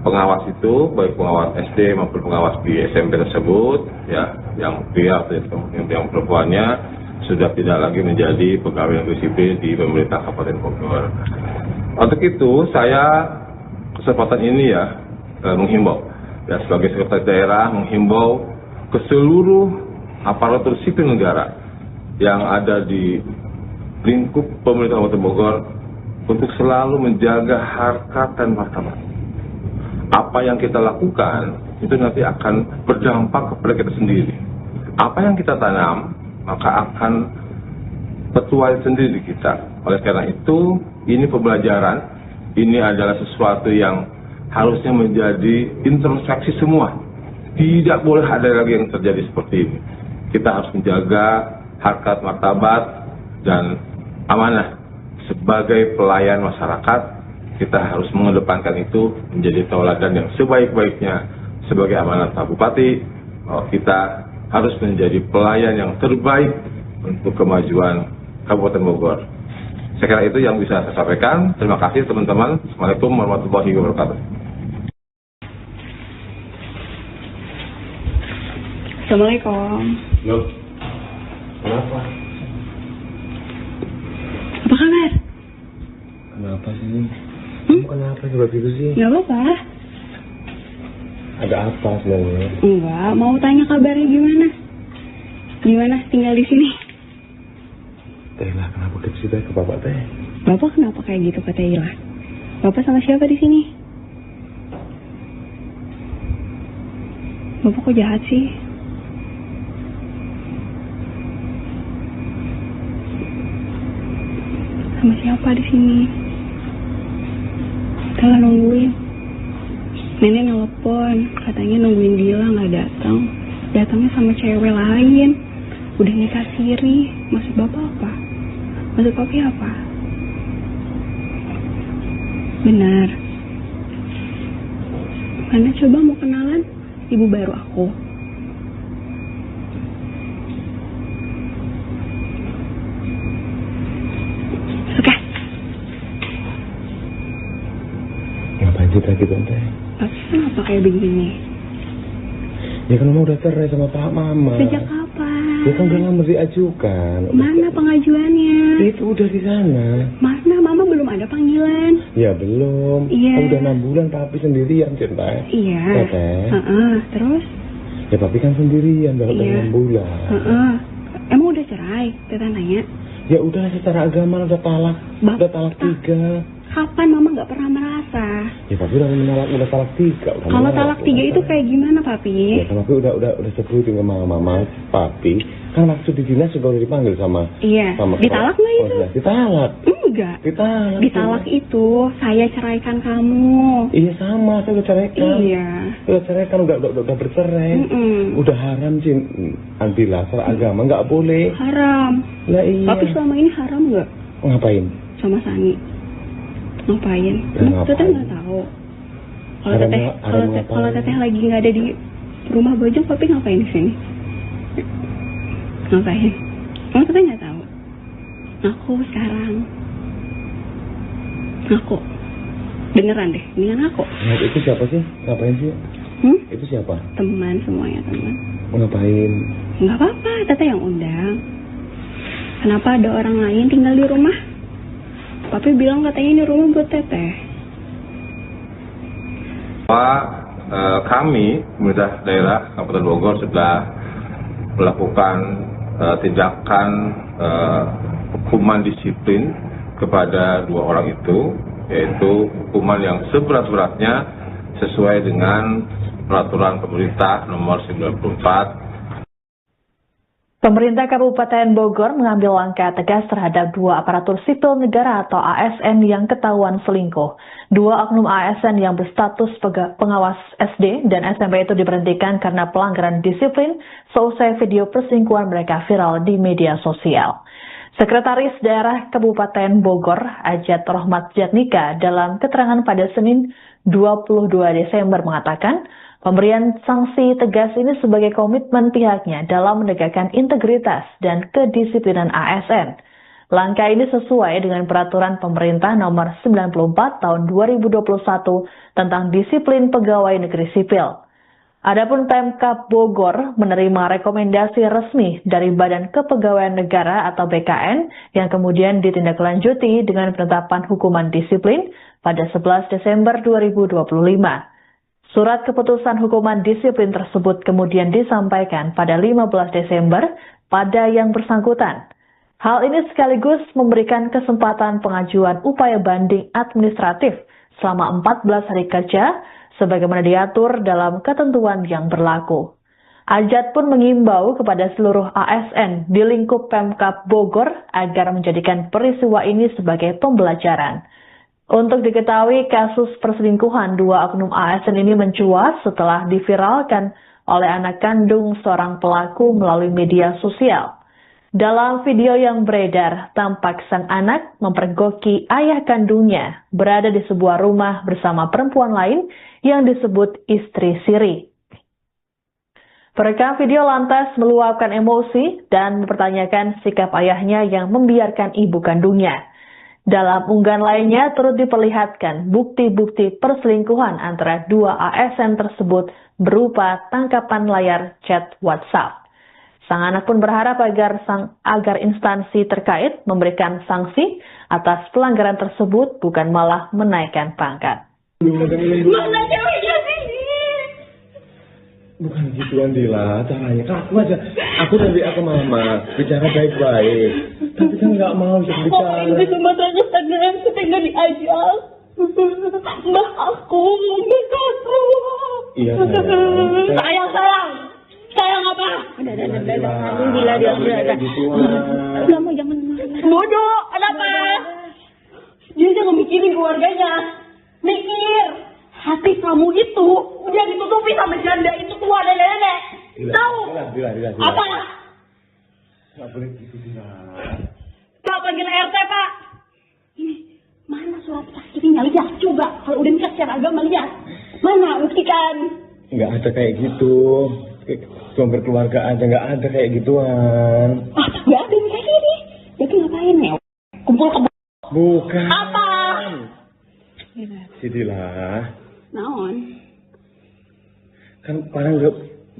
[SPEAKER 1] pengawas itu baik pengawas SD maupun pengawas di SMP tersebut ya, yang pria atau yang perempuannya sudah tidak lagi menjadi pegawai negeri sipil di pemerintah Kabupaten Bogor. Untuk itu saya kesempatan ini ya menghimbau ya sebagai sekretaris daerah menghimbau ke seluruh aparatur sipil negara yang ada di lingkup pemerintah Kabupaten Bogor untuk selalu menjaga harkat dan martabat. Apa yang kita lakukan itu nanti akan berdampak kepada kita sendiri. Apa yang kita tanam maka akan tertuai sendiri kita. Oleh karena itu ini pembelajaran, ini adalah sesuatu yang harusnya menjadi introspeksi semua. Tidak boleh ada lagi yang terjadi seperti ini. Kita harus menjaga harkat martabat dan amanah. Sebagai pelayan masyarakat, kita harus mengedepankan itu menjadi tauladan yang sebaik-baiknya. Sebagai amanat Pak Bupati, kita harus menjadi pelayan yang terbaik untuk kemajuan Kabupaten Bogor. Saya kira itu yang bisa saya sampaikan. Terima kasih teman-teman. Assalamualaikum warahmatullahi wabarakatuh.
[SPEAKER 3] Assalamualaikum.
[SPEAKER 4] Loh, kenapa?
[SPEAKER 3] Apa kabar?
[SPEAKER 4] Kenapa sih? Kamu kenapa sebab itu sih?
[SPEAKER 3] Gak apa-apa.
[SPEAKER 4] Ada apa sebenarnya?
[SPEAKER 3] Enggak, mau tanya kabarnya gimana? Gimana tinggal di sini?
[SPEAKER 4] Tehlah, kenapa ke situ ke bapak teh?
[SPEAKER 3] Bapak kenapa kayak gitu ke Tayla? Bapak sama siapa di sini? Bapak kok jahat sih? Sama siapa di sini? Telah nungguin. Nenek nelpon, katanya nungguin Dila nggak datang. Datangnya sama cewek lain. Udah nikah siri. Maksud bapak apa? Maksud papi apa? Benar. Mana coba mau kenalan ibu baru aku. Suka?
[SPEAKER 4] Ngapain sih tadi tante?
[SPEAKER 3] Tapi kenapa kayak begini?
[SPEAKER 4] Ya kan mama udah cerai sama Pak Mama.
[SPEAKER 3] Sejak kapan?
[SPEAKER 4] Ya kan udah lama diajukan.
[SPEAKER 3] Mana pengajuannya?
[SPEAKER 4] Itu udah di sana.
[SPEAKER 3] Mana mama belum ada panggilan?
[SPEAKER 4] Ya belum.
[SPEAKER 3] Iya.
[SPEAKER 4] Oh, udah 6 bulan tapi sendirian cinta.
[SPEAKER 3] Iya.
[SPEAKER 4] Teteh.
[SPEAKER 3] Terus?
[SPEAKER 4] Ya tapi kan sendirian udah
[SPEAKER 3] Iya.
[SPEAKER 4] 6 bulan.
[SPEAKER 3] Emang udah cerai? Teteh nanya.
[SPEAKER 4] Ya udah secara agama udah talak. Udah talak 3.
[SPEAKER 3] Kapan mama nggak pernah merasa?
[SPEAKER 4] Ya papi udah talak 3.
[SPEAKER 3] Kalau talak 3 itu kayak gimana papi?
[SPEAKER 4] Ya kan papi udah sebutin ke mama papi. Kan waktu di dinas juga udah dipanggil sama.
[SPEAKER 3] Iya. Ditalak nggak itu?
[SPEAKER 4] Ya, ditalak.
[SPEAKER 3] Enggak.
[SPEAKER 4] Ditalak.
[SPEAKER 3] Ditalak itu saya ceraikan kamu.
[SPEAKER 4] Iya sama, saya udah ceraikan.
[SPEAKER 3] Iya.
[SPEAKER 4] Udah ceraikan, udah bercerai. Udah haram sih, Antila, secara agama nggak boleh.
[SPEAKER 3] Haram.
[SPEAKER 4] Lah iya.
[SPEAKER 3] Tapi selama ini haram nggak?
[SPEAKER 4] Ngapain?
[SPEAKER 3] Sama Sani. Ngapain?
[SPEAKER 4] Ya,
[SPEAKER 3] Teteh
[SPEAKER 4] ngapain?
[SPEAKER 3] nggak tahu.
[SPEAKER 4] Haram ngapain?
[SPEAKER 3] Kalau teteh lagi nggak ada di rumah Bojong, papi ngapain di sini? Ngapain? Emang teteh nggak tahu? Aku sekarang. Aku. Beneran deh, mendingan aku.
[SPEAKER 4] Nah, itu siapa sih? Ngapain sih? Itu siapa?
[SPEAKER 3] Teman semuanya teman.
[SPEAKER 4] Ngapain?
[SPEAKER 3] Nggak apa-apa, teteh yang undang. Kenapa ada orang lain tinggal di rumah? Papi bilang katanya ini rumah buat teteh.
[SPEAKER 1] Kami, pemerintah daerah Kabupaten Bogor sudah melakukan tindakan hukuman disiplin kepada 2 orang itu, yaitu hukuman yang seberat-beratnya sesuai dengan peraturan pemerintah nomor 94.
[SPEAKER 2] Pemerintah Kabupaten Bogor mengambil langkah tegas terhadap 2 aparatur sipil negara atau ASN yang ketahuan selingkuh. 2 oknum ASN yang berstatus pengawas SD dan SMP itu diberhentikan karena pelanggaran disiplin seusai video perselingkuhan mereka viral di media sosial. Sekretaris Daerah Kabupaten Bogor, Ajat Rohmat Jatnika, dalam keterangan pada Senin 22 Desember mengatakan, pemberian sanksi tegas ini sebagai komitmen pihaknya dalam menegakkan integritas dan kedisiplinan ASN. Langkah ini sesuai dengan peraturan pemerintah nomor 94 tahun 2021 tentang disiplin pegawai negeri sipil. Adapun Pemkab Bogor menerima rekomendasi resmi dari Badan Kepegawaian Negara atau BKN yang kemudian ditindaklanjuti dengan penetapan hukuman disiplin pada 11 Desember 2025. Surat keputusan hukuman disiplin tersebut kemudian disampaikan pada 15 Desember pada yang bersangkutan. Hal ini sekaligus memberikan kesempatan pengajuan upaya banding administratif selama 14 hari kerja sebagaimana diatur dalam ketentuan yang berlaku. Ajat pun mengimbau kepada seluruh ASN di lingkup Pemkab Bogor agar menjadikan peristiwa ini sebagai pembelajaran. Untuk diketahui, kasus perselingkuhan 2 oknum ASN ini mencuat setelah diviralkan oleh anak kandung seorang pelaku melalui media sosial. Dalam video yang beredar, tampak sang anak mempergoki ayah kandungnya berada di sebuah rumah bersama perempuan lain yang disebut istri siri. Perekam video lantas meluapkan emosi dan mempertanyakan sikap ayahnya yang membiarkan ibu kandungnya. Dalam unggahan lainnya turut diperlihatkan bukti-bukti perselingkuhan antara 2 ASN tersebut berupa tangkapan layar chat WhatsApp. Sang anak pun berharap agar instansi terkait memberikan sanksi atas pelanggaran tersebut bukan malah menaikkan pangkat.
[SPEAKER 3] Mana ceweknya sih?
[SPEAKER 4] Bukan gitu Andila, caranya aku nanti aku mama bicara baik-baik, tapi kan nggak mau bicara.
[SPEAKER 3] Kok ini Sumateranya sadar ketika diajak? Mbak aku.
[SPEAKER 4] Iya sayang.
[SPEAKER 3] Sayang apa? Udah, gila dia udah. Kamu jangan bodoh, kenapa? Dia jangan mikirin keluarganya. Mikir, hati kamu itu udah ditutupi sama janda itu tua dan nenek. Tahu? Apa?
[SPEAKER 4] Nggak boleh gitu Dila.
[SPEAKER 3] Pak, panggil RT Pak. Ini mana surat saksinya? Lihat, coba. Kalau udah nikah secara agama lihat. Mana? Buktikan.
[SPEAKER 4] Nggak ada kayak gitu. Cuma berkeluarga aja, nggak ada kayak gituan.
[SPEAKER 3] Nggak ada kayak gini. Jadi ngapain ya? Kumpul ke
[SPEAKER 4] Bukan.
[SPEAKER 3] apa?
[SPEAKER 4] Sidilah.
[SPEAKER 3] Naon?
[SPEAKER 4] Kan paling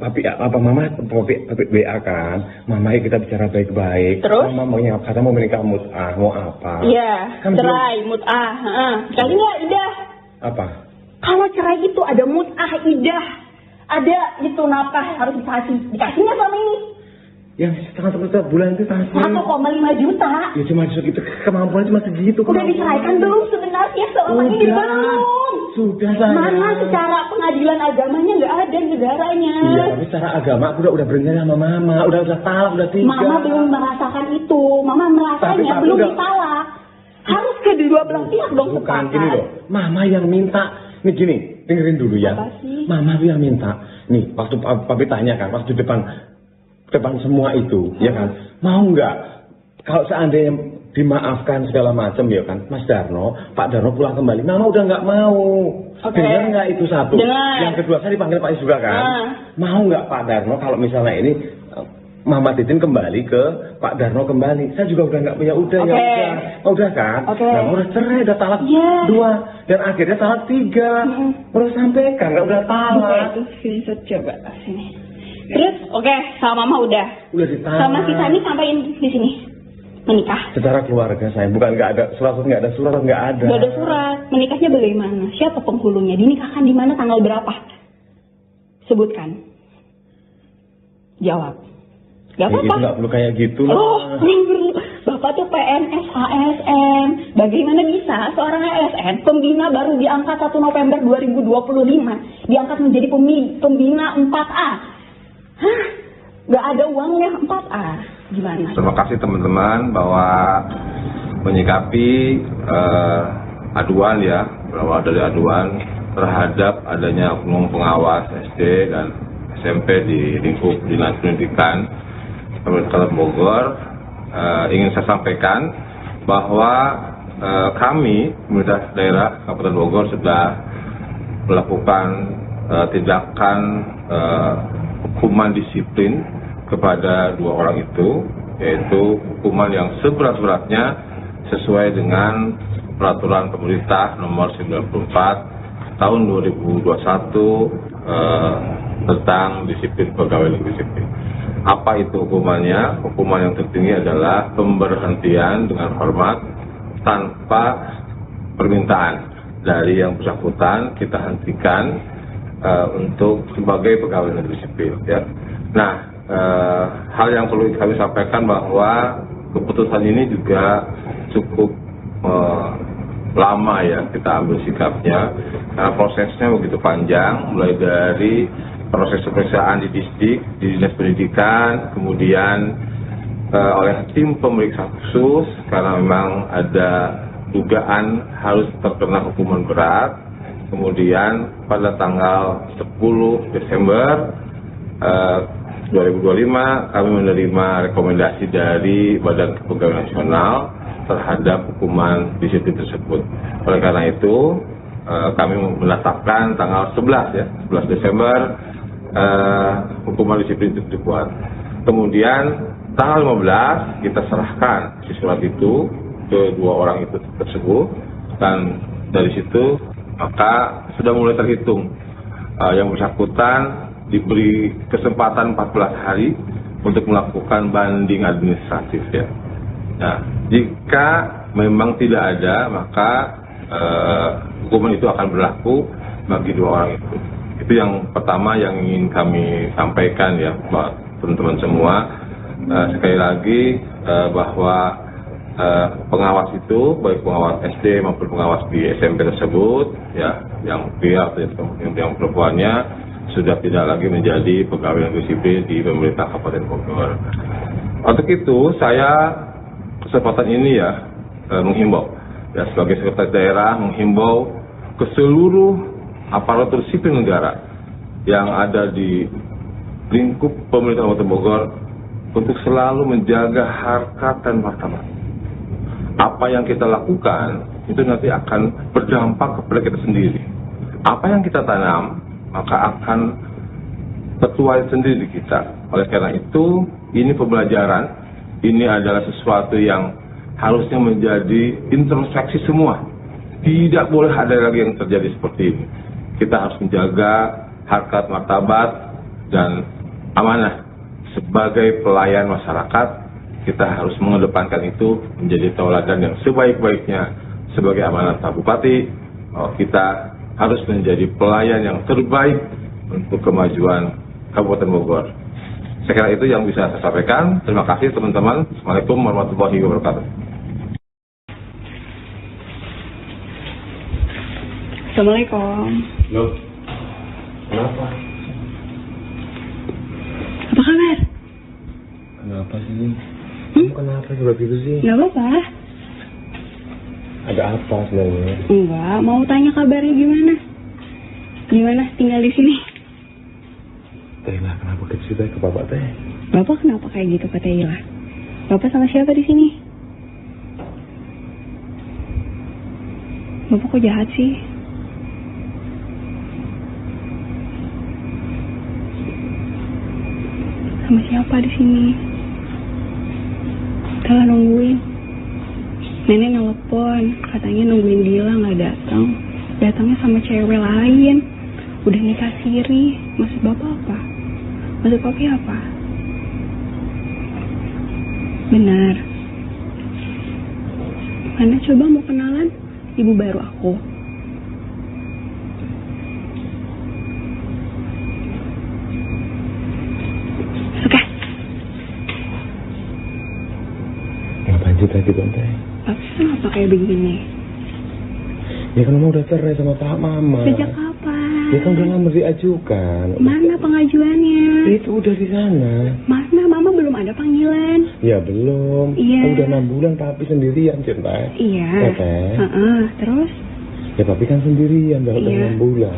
[SPEAKER 4] papi WA kan, mama kita bicara baik-baik.
[SPEAKER 3] Terus?
[SPEAKER 4] Mama maunya apa? Kata mau menikah mut'ah, mau apa?
[SPEAKER 3] Iya,
[SPEAKER 4] Kan
[SPEAKER 3] cerai, mut'ah. Kali nggak idah.
[SPEAKER 4] Apa?
[SPEAKER 3] Kalau cerai itu ada mut'ah, idah. Ada gitu nafkah harus dikasihnya selama ini.
[SPEAKER 4] Yang setengah bulan itu kasih.
[SPEAKER 3] 1,5 juta.
[SPEAKER 4] Ya cuma segitu, kemampuan cuma segitu.
[SPEAKER 3] Udah diceraikan belum sebenarnya selama ini belum?
[SPEAKER 4] Sudah sayang.
[SPEAKER 3] Mana secara pengadilan agamanya nggak ada negaranya.
[SPEAKER 4] Iya, tapi secara agama aku udah berjanji sama mama, udah talak, udah 3.
[SPEAKER 3] Mama belum merasakan itu, mama merasanya belum ditalak. Harus kedua belah pihak dong
[SPEAKER 4] Bukan
[SPEAKER 3] sepakat.
[SPEAKER 4] gini loh, mama yang minta. Nih gini, dengerin dulu ya.
[SPEAKER 3] Apa sih?
[SPEAKER 4] Mama tuh yang minta. Nih, waktu papi tanya kan, waktu depan semua itu, ya kan, mau nggak kalau seandainya dimaafkan segala macam ya kan, Mas Darno, Pak Darno pulang kembali, Mama udah nggak mau.
[SPEAKER 3] Oke.
[SPEAKER 4] Dengar nggak itu satu?
[SPEAKER 3] Dengar.
[SPEAKER 4] Yang kedua saya dipanggil Pak Is juga kan, mau nggak Pak Darno kalau misalnya ini Mama Titin kembali ke Pak Darno kembali, saya juga udah nggak punya ya udah kan, nah, udah cerai, udah talak 2 dan akhirnya talak 3, udah sampaikan nggak udah talak.
[SPEAKER 3] Itu screenshot coba sini. Terus, oke, sama mama udah.
[SPEAKER 4] Udah ditalak.
[SPEAKER 3] Sama si Sani sampaiin di sini. Menikah.
[SPEAKER 4] Secara keluarga saya, bukan nggak ada surat, nggak ada surat, nggak ada.
[SPEAKER 3] Gak ada surat. Menikahnya bagaimana? Siapa penghulunya? Dinikahkan di mana? Tanggal berapa? Sebutkan. Jawab. Gak apa-apa.
[SPEAKER 4] Itu nggak perlu kayak gitu lah.
[SPEAKER 3] Oh, Bapak tuh PNS ASN. Bagaimana bisa seorang ASN pembina baru diangkat 1 November 2025 diangkat menjadi pembina 4A? Hah? Gak ada uangnya 4A. Gimana?
[SPEAKER 1] Terima kasih teman-teman bahwa menyikapi aduan ya, berawal dari aduan terhadap adanya oknum pengawas SD dan SMP di lingkup Dinas Pendidikan Kabupaten Bogor. Ingin saya sampaikan bahwa kami pemerintah daerah Kabupaten Bogor sudah melakukan tindakan hukuman disiplin kepada 2 orang itu, yaitu hukuman yang seberat-beratnya sesuai dengan peraturan pemerintah nomor 94 tahun 2021 tentang disiplin pegawai negeri sipil. Apa itu hukumannya? Hukuman yang tertinggi adalah pemberhentian dengan hormat tanpa permintaan dari yang bersangkutan, kita hentikan untuk sebagai pegawai negeri sipil. Ya. Nah, hal yang perlu kami sampaikan bahwa keputusan ini juga cukup lama ya kita ambil sikapnya, karena prosesnya begitu panjang, mulai dari proses pemeriksaan di distrik, di Dinas Pendidikan, kemudian oleh tim pemeriksa khusus karena memang ada dugaan harus terkena hukuman berat. Kemudian pada tanggal 10 Desember 2025 kami menerima rekomendasi dari Badan Kepegawaian Nasional terhadap hukuman disiplin tersebut. Oleh karena itu kami menetapkan tanggal 11 Desember hukuman disiplin itu dibuat. Kemudian tanggal 15 kita serahkan si surat itu ke 2 orang itu tersebut, dan dari situ maka sudah mulai terhitung yang bersangkutan diberi kesempatan 14 hari untuk melakukan banding administratif ya. Nah, jika memang tidak ada, maka hukuman itu akan berlaku bagi 2 orang itu. Itu yang pertama yang ingin kami sampaikan ya, buat teman-teman semua. Sekali lagi bahwa pengawas itu, baik pengawas SD maupun pengawas di SMP tersebut, ya, yang pria atau yang perempuannya sudah tidak lagi menjadi pegawai negeri sipil di pemerintah Kabupaten Bogor. Untuk itu saya kesempatan ini ya menghimbau ya, sebagai sekretaris daerah menghimbau ke seluruh aparatur sipil negara yang ada di lingkup pemerintah Kabupaten Bogor untuk selalu menjaga harkat dan martabat. Apa yang kita lakukan itu nanti akan berdampak kepada kita sendiri. Apa yang kita tanam maka akan tertuai sendiri di kita. Oleh karena itu, ini pembelajaran, ini adalah sesuatu yang harusnya menjadi introspeksi semua. Tidak boleh ada lagi yang terjadi seperti ini. Kita harus menjaga harkat martabat dan amanah. Sebagai pelayan masyarakat, kita harus mengedepankan itu menjadi tauladan yang sebaik-baiknya. Sebagai amanat Pak Bupati, kita harus menjadi pelayan yang terbaik untuk kemajuan Kabupaten Bogor. Saya kira itu yang bisa saya sampaikan. Terima kasih teman-teman. Assalamualaikum warahmatullahi wabarakatuh.
[SPEAKER 3] Assalamualaikum.
[SPEAKER 4] Loh, kenapa?
[SPEAKER 3] Apa kabar?
[SPEAKER 4] Kenapa sih? Kamu kenapa juga gitu sih?
[SPEAKER 3] Gak apa-apa.
[SPEAKER 4] Ada apa sebenarnya?
[SPEAKER 3] Enggak, mau tanya kabarnya gimana? Gimana tinggal di sini?
[SPEAKER 4] Teh lah, kenapa kita cerita ke bapak teh?
[SPEAKER 3] Bapak kenapa kayak gitu kata Ila? Bapak sama siapa di sini? Bapak kok jahat sih? Sama siapa di sini? Telah nungguin. Nenek nelpon, katanya nungguin Dila nggak datang. Datangnya sama cewek lain. Udah nikah siri. Maksud bapak apa? Maksud papi apa? Benar. Mana coba mau kenalan ibu baru aku. Suka?
[SPEAKER 4] Ngapain sih tadi Tante?
[SPEAKER 3] Tapi kenapa kayak begini?
[SPEAKER 4] Ya kan Mama udah cerai sama Pak Mama.
[SPEAKER 3] Sejak kapan?
[SPEAKER 4] Ya kan udah lama diajukan.
[SPEAKER 3] Mana pengajuannya?
[SPEAKER 4] Itu udah di sana.
[SPEAKER 3] Mana Mama belum ada panggilan?
[SPEAKER 4] Ya belum.
[SPEAKER 3] Iya.
[SPEAKER 4] Kan udah 6 bulan Papi sendirian cinta.
[SPEAKER 3] Iya.
[SPEAKER 4] Ya kan?
[SPEAKER 3] Terus?
[SPEAKER 4] Ya Papi kan sendirian udah
[SPEAKER 3] Iya.
[SPEAKER 4] 6 bulan.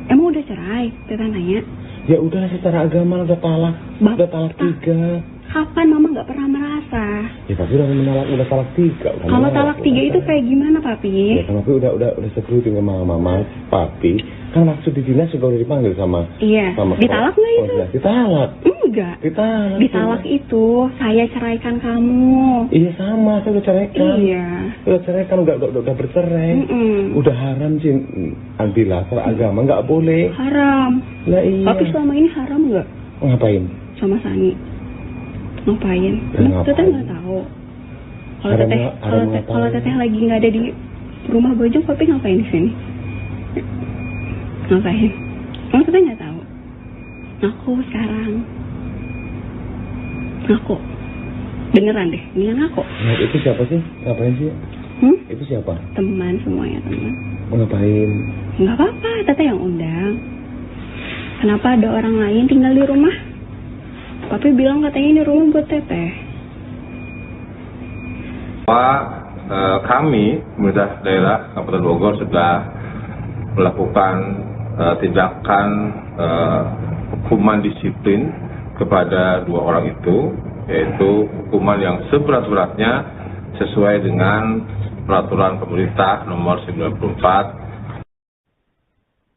[SPEAKER 3] Emang udah cerai? Teta nanya.
[SPEAKER 4] Ya udah secara agama udah talak. Udah talak 3.
[SPEAKER 3] Kapan Mama nggak pernah merasa?
[SPEAKER 4] Ya Papi udah talak 3.
[SPEAKER 3] Kalau talak 3 itu kayak gimana, Papi?
[SPEAKER 4] Ya kan Papi udah sebutin ke Mama Papi. Kan maksud di dinas juga udah dipanggil sama.
[SPEAKER 3] Iya. Ditalak nggak itu?
[SPEAKER 4] Ya, ditalak.
[SPEAKER 3] Enggak.
[SPEAKER 4] Ditalak.
[SPEAKER 3] Ditalak itu saya ceraikan kamu.
[SPEAKER 4] Iya sama, saya udah ceraikan.
[SPEAKER 3] Iya.
[SPEAKER 4] Udah ceraikan, udah bercerai. Udah haram sih, Antila, secara agama nggak boleh.
[SPEAKER 3] Haram.
[SPEAKER 4] Lah iya.
[SPEAKER 3] Tapi selama ini haram nggak?
[SPEAKER 4] Ngapain?
[SPEAKER 3] Sama Sani. Ngapain?
[SPEAKER 4] Ya, ngapain?
[SPEAKER 3] Teteh nggak tahu. Kalau teteh lagi nggak ada di rumah Bojong, Papi ngapain di sini? Ngapain? Emang teteh nggak tahu? Ngaku sekarang. Ngaku. Beneran deh, ini ngaku.
[SPEAKER 4] Nah, itu siapa sih? Ngapain sih? Itu siapa?
[SPEAKER 3] Teman semuanya, teman.
[SPEAKER 4] Ngapain?
[SPEAKER 3] Nggak apa-apa, teteh yang undang. Kenapa ada orang lain tinggal di rumah? Papi bilang katanya ini rumah buat teteh.
[SPEAKER 1] Kami, pemerintah daerah Kabupaten Bogor sudah melakukan tindakan hukuman disiplin kepada 2 orang itu, yaitu hukuman yang seberat-beratnya sesuai dengan peraturan pemerintah nomor 94.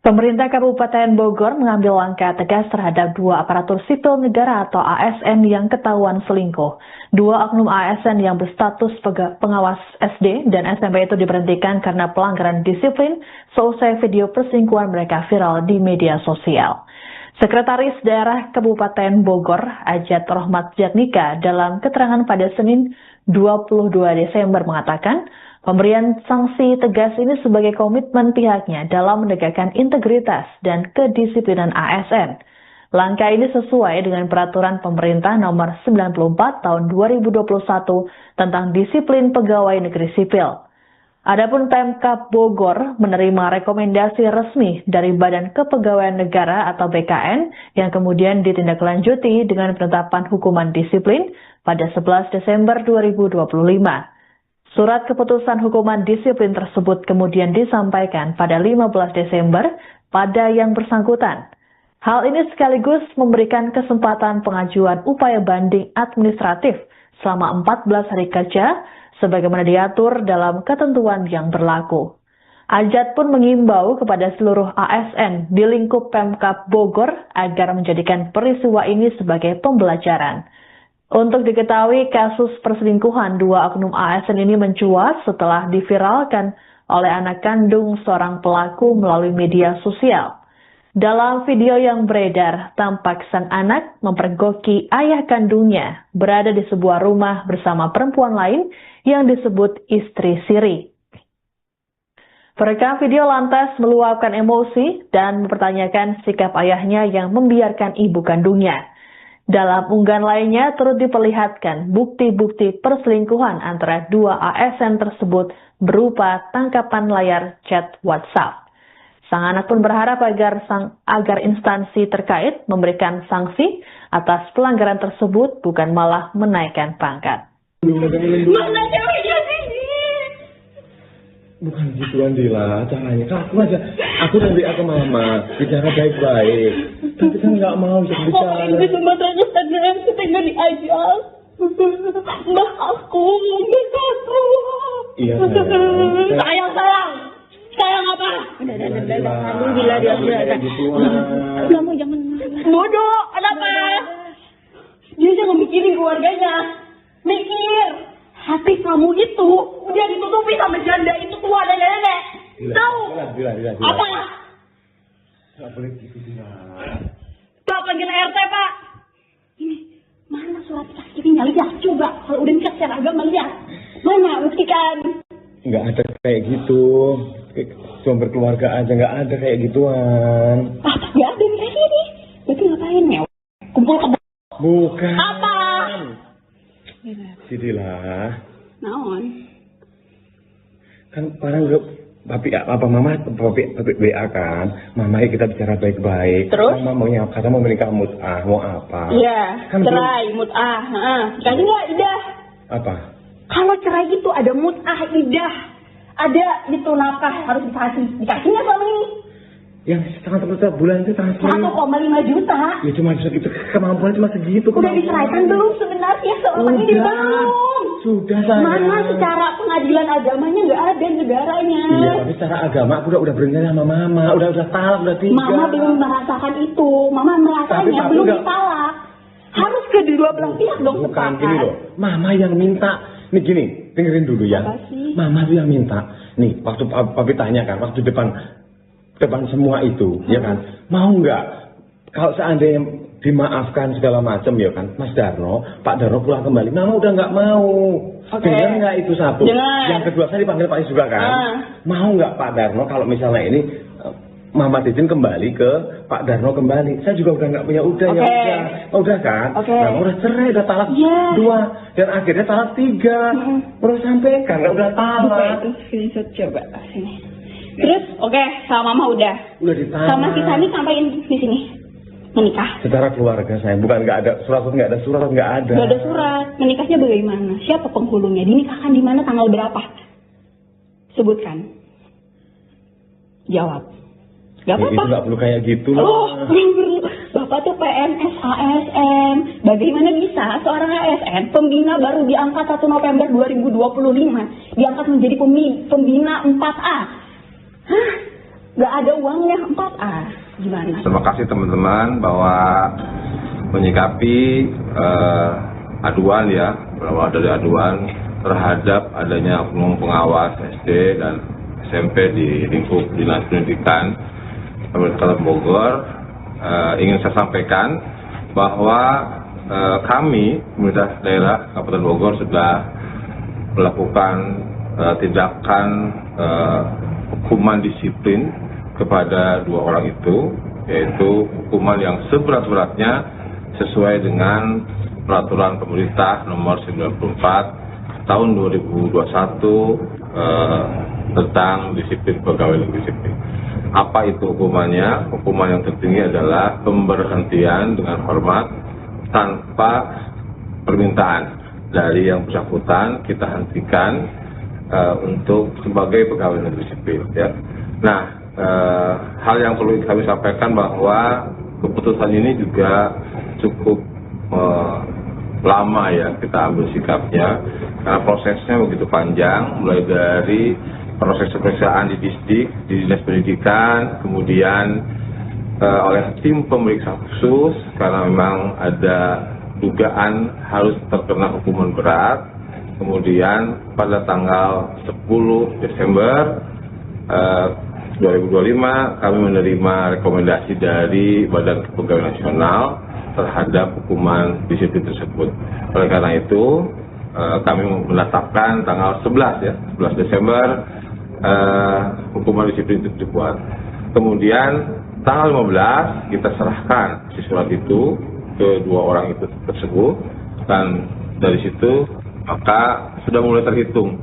[SPEAKER 2] Pemerintah Kabupaten Bogor mengambil langkah tegas terhadap 2 aparatur sipil negara atau ASN yang ketahuan selingkuh. 2 oknum ASN yang berstatus pengawas SD dan SMP itu diberhentikan karena pelanggaran disiplin seusai video perselingkuhan mereka viral di media sosial. Sekretaris Daerah Kabupaten Bogor, Ajat Rohmat Jatnika, dalam keterangan pada Senin 22 Desember mengatakan, pemberian sanksi tegas ini sebagai komitmen pihaknya dalam menegakkan integritas dan kedisiplinan ASN. Langkah ini sesuai dengan peraturan pemerintah nomor 94 tahun 2021 tentang disiplin pegawai negeri sipil. Adapun Pemkab Bogor menerima rekomendasi resmi dari Badan Kepegawaian Negara atau BKN yang kemudian ditindaklanjuti dengan penetapan hukuman disiplin pada 11 Desember 2025. Surat keputusan hukuman disiplin tersebut kemudian disampaikan pada 15 Desember pada yang bersangkutan. Hal ini sekaligus memberikan kesempatan pengajuan upaya banding administratif selama 14 hari kerja sebagaimana diatur dalam ketentuan yang berlaku. Ajat pun mengimbau kepada seluruh ASN di lingkup Pemkab Bogor agar menjadikan peristiwa ini sebagai pembelajaran. Untuk diketahui, kasus perselingkuhan 2 oknum ASN ini mencuat setelah diviralkan oleh anak kandung seorang pelaku melalui media sosial. Dalam video yang beredar, tampak sang anak mempergoki ayah kandungnya berada di sebuah rumah bersama perempuan lain yang disebut istri siri. Perekam video lantas meluapkan emosi dan mempertanyakan sikap ayahnya yang membiarkan ibu kandungnya. Dalam unggahan lainnya turut diperlihatkan bukti-bukti perselingkuhan antara 2 ASN tersebut berupa tangkapan layar chat WhatsApp. Sang anak pun berharap agar instansi terkait memberikan sanksi atas pelanggaran tersebut bukan malah menaikkan pangkat.
[SPEAKER 3] Mana ceweknya sini?
[SPEAKER 4] Bukan gitu Andila, caranya aku aja. Aku nanti ke Mama bicara baik-baik. Tapi kan nggak mau untuk bicara.
[SPEAKER 3] Ini Sumateranya sana kita nggak diajak. Mbak aku.
[SPEAKER 4] Iya
[SPEAKER 3] sayang apa? Udah, gila dia udah. Kamu jangan bodoh, kenapa? Dia jangan mikirin keluarganya. Mikir, hati kamu itu udah ditutupi sama janda itu tua dan nenek. Tahu? Apa?
[SPEAKER 4] Nggak boleh gitu Dila.
[SPEAKER 3] Pak panggil RT Pak. Ini mana surat sakitnya lihat coba. Kalau udah nikah secara agama lihat. Mana buktikan?
[SPEAKER 4] Nggak ada kayak gitu. Cuma berkeluarga aja, nggak ada kayak gituan.
[SPEAKER 3] Ah, nggak ada nikahnya nih. Berarti ngapain ya? Kumpul ke
[SPEAKER 4] Bukan.
[SPEAKER 3] apa?
[SPEAKER 4] Sidilah.
[SPEAKER 3] Naon?
[SPEAKER 4] Kan orang mama WA kan, mama kita bicara baik-baik.
[SPEAKER 3] Terus?
[SPEAKER 4] Mama maunya kata mau menikah mut'ah, mau apa?
[SPEAKER 3] Iya,
[SPEAKER 4] Kan
[SPEAKER 3] cerai, mut'ah. Dikasih nggak idah?
[SPEAKER 4] Apa?
[SPEAKER 3] Kalau cerai gitu ada mut'ah, idah. Ada gitu nafkah harus dikasih nggak selama ini?
[SPEAKER 4] Yang setengah bulan itu transfer.
[SPEAKER 3] 1,5 juta.
[SPEAKER 4] Ya cuma itu kemampuan cuma segitu.
[SPEAKER 3] Udah diceraikan belum sebenarnya selama ini belum?
[SPEAKER 4] Sudah sayang.
[SPEAKER 3] Mana secara pengadilan agamanya nggak ada negaranya.
[SPEAKER 4] Iya, tapi secara agama aku udah berjanji sama mama, udah talak, udah 3.
[SPEAKER 3] Mama belum merasakan itu, mama merasanya
[SPEAKER 4] Tapi
[SPEAKER 3] belum
[SPEAKER 4] enggak.
[SPEAKER 3] Ditalak. Harus kedua belah pihak dong
[SPEAKER 4] Bukan
[SPEAKER 3] sepakat.
[SPEAKER 4] gini loh, mama yang minta. Nih gini, dengerin dulu ya.
[SPEAKER 3] Apa sih?
[SPEAKER 4] Mama tuh yang minta. Nih, waktu papi tanya kan, waktu depan semua itu, ya kan, mau nggak kalau seandainya dimaafkan segala macam ya kan, Mas Darno, Pak Darno pulang kembali, mama udah nggak mau.
[SPEAKER 3] Oke.
[SPEAKER 4] Dengar nggak itu satu?
[SPEAKER 3] Dengar.
[SPEAKER 4] Yang kedua saya dipanggil Pak Is juga kan, mau nggak Pak Darno kalau misalnya ini Mama Titin kembali ke Pak Darno kembali, saya juga udah nggak punya
[SPEAKER 3] Oke.
[SPEAKER 4] ya udah kan,
[SPEAKER 3] Oke.
[SPEAKER 4] nah, udah cerai, udah talak
[SPEAKER 3] Iya.
[SPEAKER 4] 2 dan akhirnya talak 3, udah sampaikan nggak udah talak,
[SPEAKER 3] Itu screenshot coba sini. Terus, oke, sama mama udah.
[SPEAKER 4] udah ditalak.
[SPEAKER 3] Sama si Sani sampaikan di sini menikah.
[SPEAKER 4] Secara keluarga saya bukan nggak ada surat, nggak ada.
[SPEAKER 3] Gak ada surat. Menikahnya bagaimana? Siapa penghulunya? Dinikahkan di mana? Tanggal berapa? Sebutkan. Jawab. Gak
[SPEAKER 4] Itu
[SPEAKER 3] apa-apa.
[SPEAKER 4] nggak perlu kayak gitu
[SPEAKER 3] Oh,
[SPEAKER 4] loh.
[SPEAKER 3] belum perlu. Bapak tuh PNS ASN. Bagaimana bisa seorang ASN pembina baru diangkat 1 November 2025 diangkat menjadi pembina 4A? Hah? Gak ada uangnya 4A. Gimana?
[SPEAKER 1] Terima kasih teman-teman bahwa menyikapi aduan ya, berawal dari aduan terhadap adanya oknum pengawas SD dan SMP di lingkup Dinas Pendidikan Kabupaten Bogor. Ingin saya sampaikan bahwa kami pemerintah daerah Kabupaten Bogor sudah melakukan tindakan hukuman disiplin kepada 2 orang itu, yaitu hukuman yang seberat-beratnya sesuai dengan peraturan pemerintah nomor 94 tahun 2021 tentang disiplin pegawai negeri sipil. Apa itu hukumannya? Hukuman yang tertinggi adalah pemberhentian dengan hormat tanpa permintaan dari yang bersangkutan, kita hentikan untuk sebagai pegawai negeri sipil. Ya. Nah, hal yang perlu kami sampaikan bahwa keputusan ini juga cukup lama ya kita ambil sikapnya, karena prosesnya begitu panjang, mulai dari proses pemeriksaan di Disdik, di Dinas Pendidikan, kemudian oleh tim pemeriksa khusus karena memang ada dugaan harus terkena hukuman berat. Kemudian pada tanggal 10 Desember 2025 kami menerima rekomendasi dari Badan Kepegawaian Nasional terhadap hukuman disiplin tersebut. Oleh karena itu kami menetapkan tanggal 11 Desember hukuman disiplin itu dibuat. Kemudian tanggal 15 kita serahkan si surat itu ke 2 orang itu tersebut, dan dari situ maka sudah mulai terhitung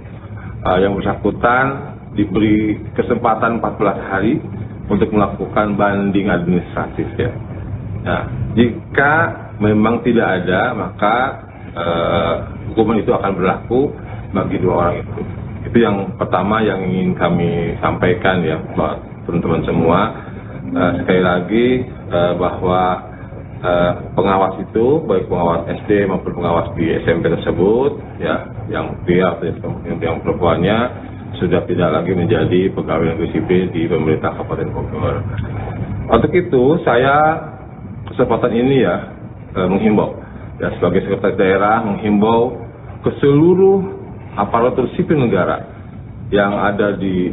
[SPEAKER 1] yang bersangkutan diberi kesempatan 14 hari untuk melakukan banding administratif ya. Nah, jika memang tidak ada, maka hukuman itu akan berlaku bagi 2 orang itu. Itu yang pertama yang ingin kami sampaikan ya buat teman-teman semua. Sekali lagi bahwa pengawas itu, baik pengawas SD maupun pengawas di SMP tersebut ya, yang pria atau yang perempuannya sudah tidak lagi menjadi pegawai negeri sipil di pemerintah Kabupaten Bogor. Untuk itu saya kesempatan ini ya menghimbau ya, sebagai sekretaris daerah menghimbau ke seluruh aparatur sipil negara yang ada di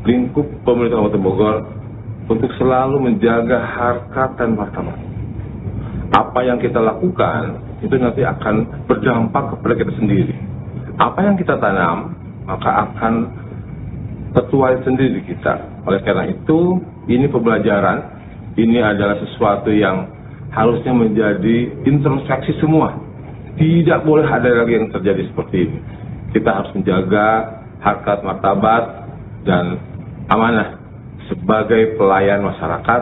[SPEAKER 1] lingkup pemerintah Kabupaten Bogor untuk selalu menjaga harkat dan martabat. Apa yang kita lakukan itu nanti akan berdampak kepada kita sendiri. apa yang kita tanam, maka akan tertuai sendiri di kita. Oleh karena itu, ini pembelajaran, ini adalah sesuatu yang harusnya menjadi introspeksi semua. Tidak boleh ada lagi yang terjadi seperti ini. Kita harus menjaga harkat martabat dan amanah. Sebagai pelayan masyarakat,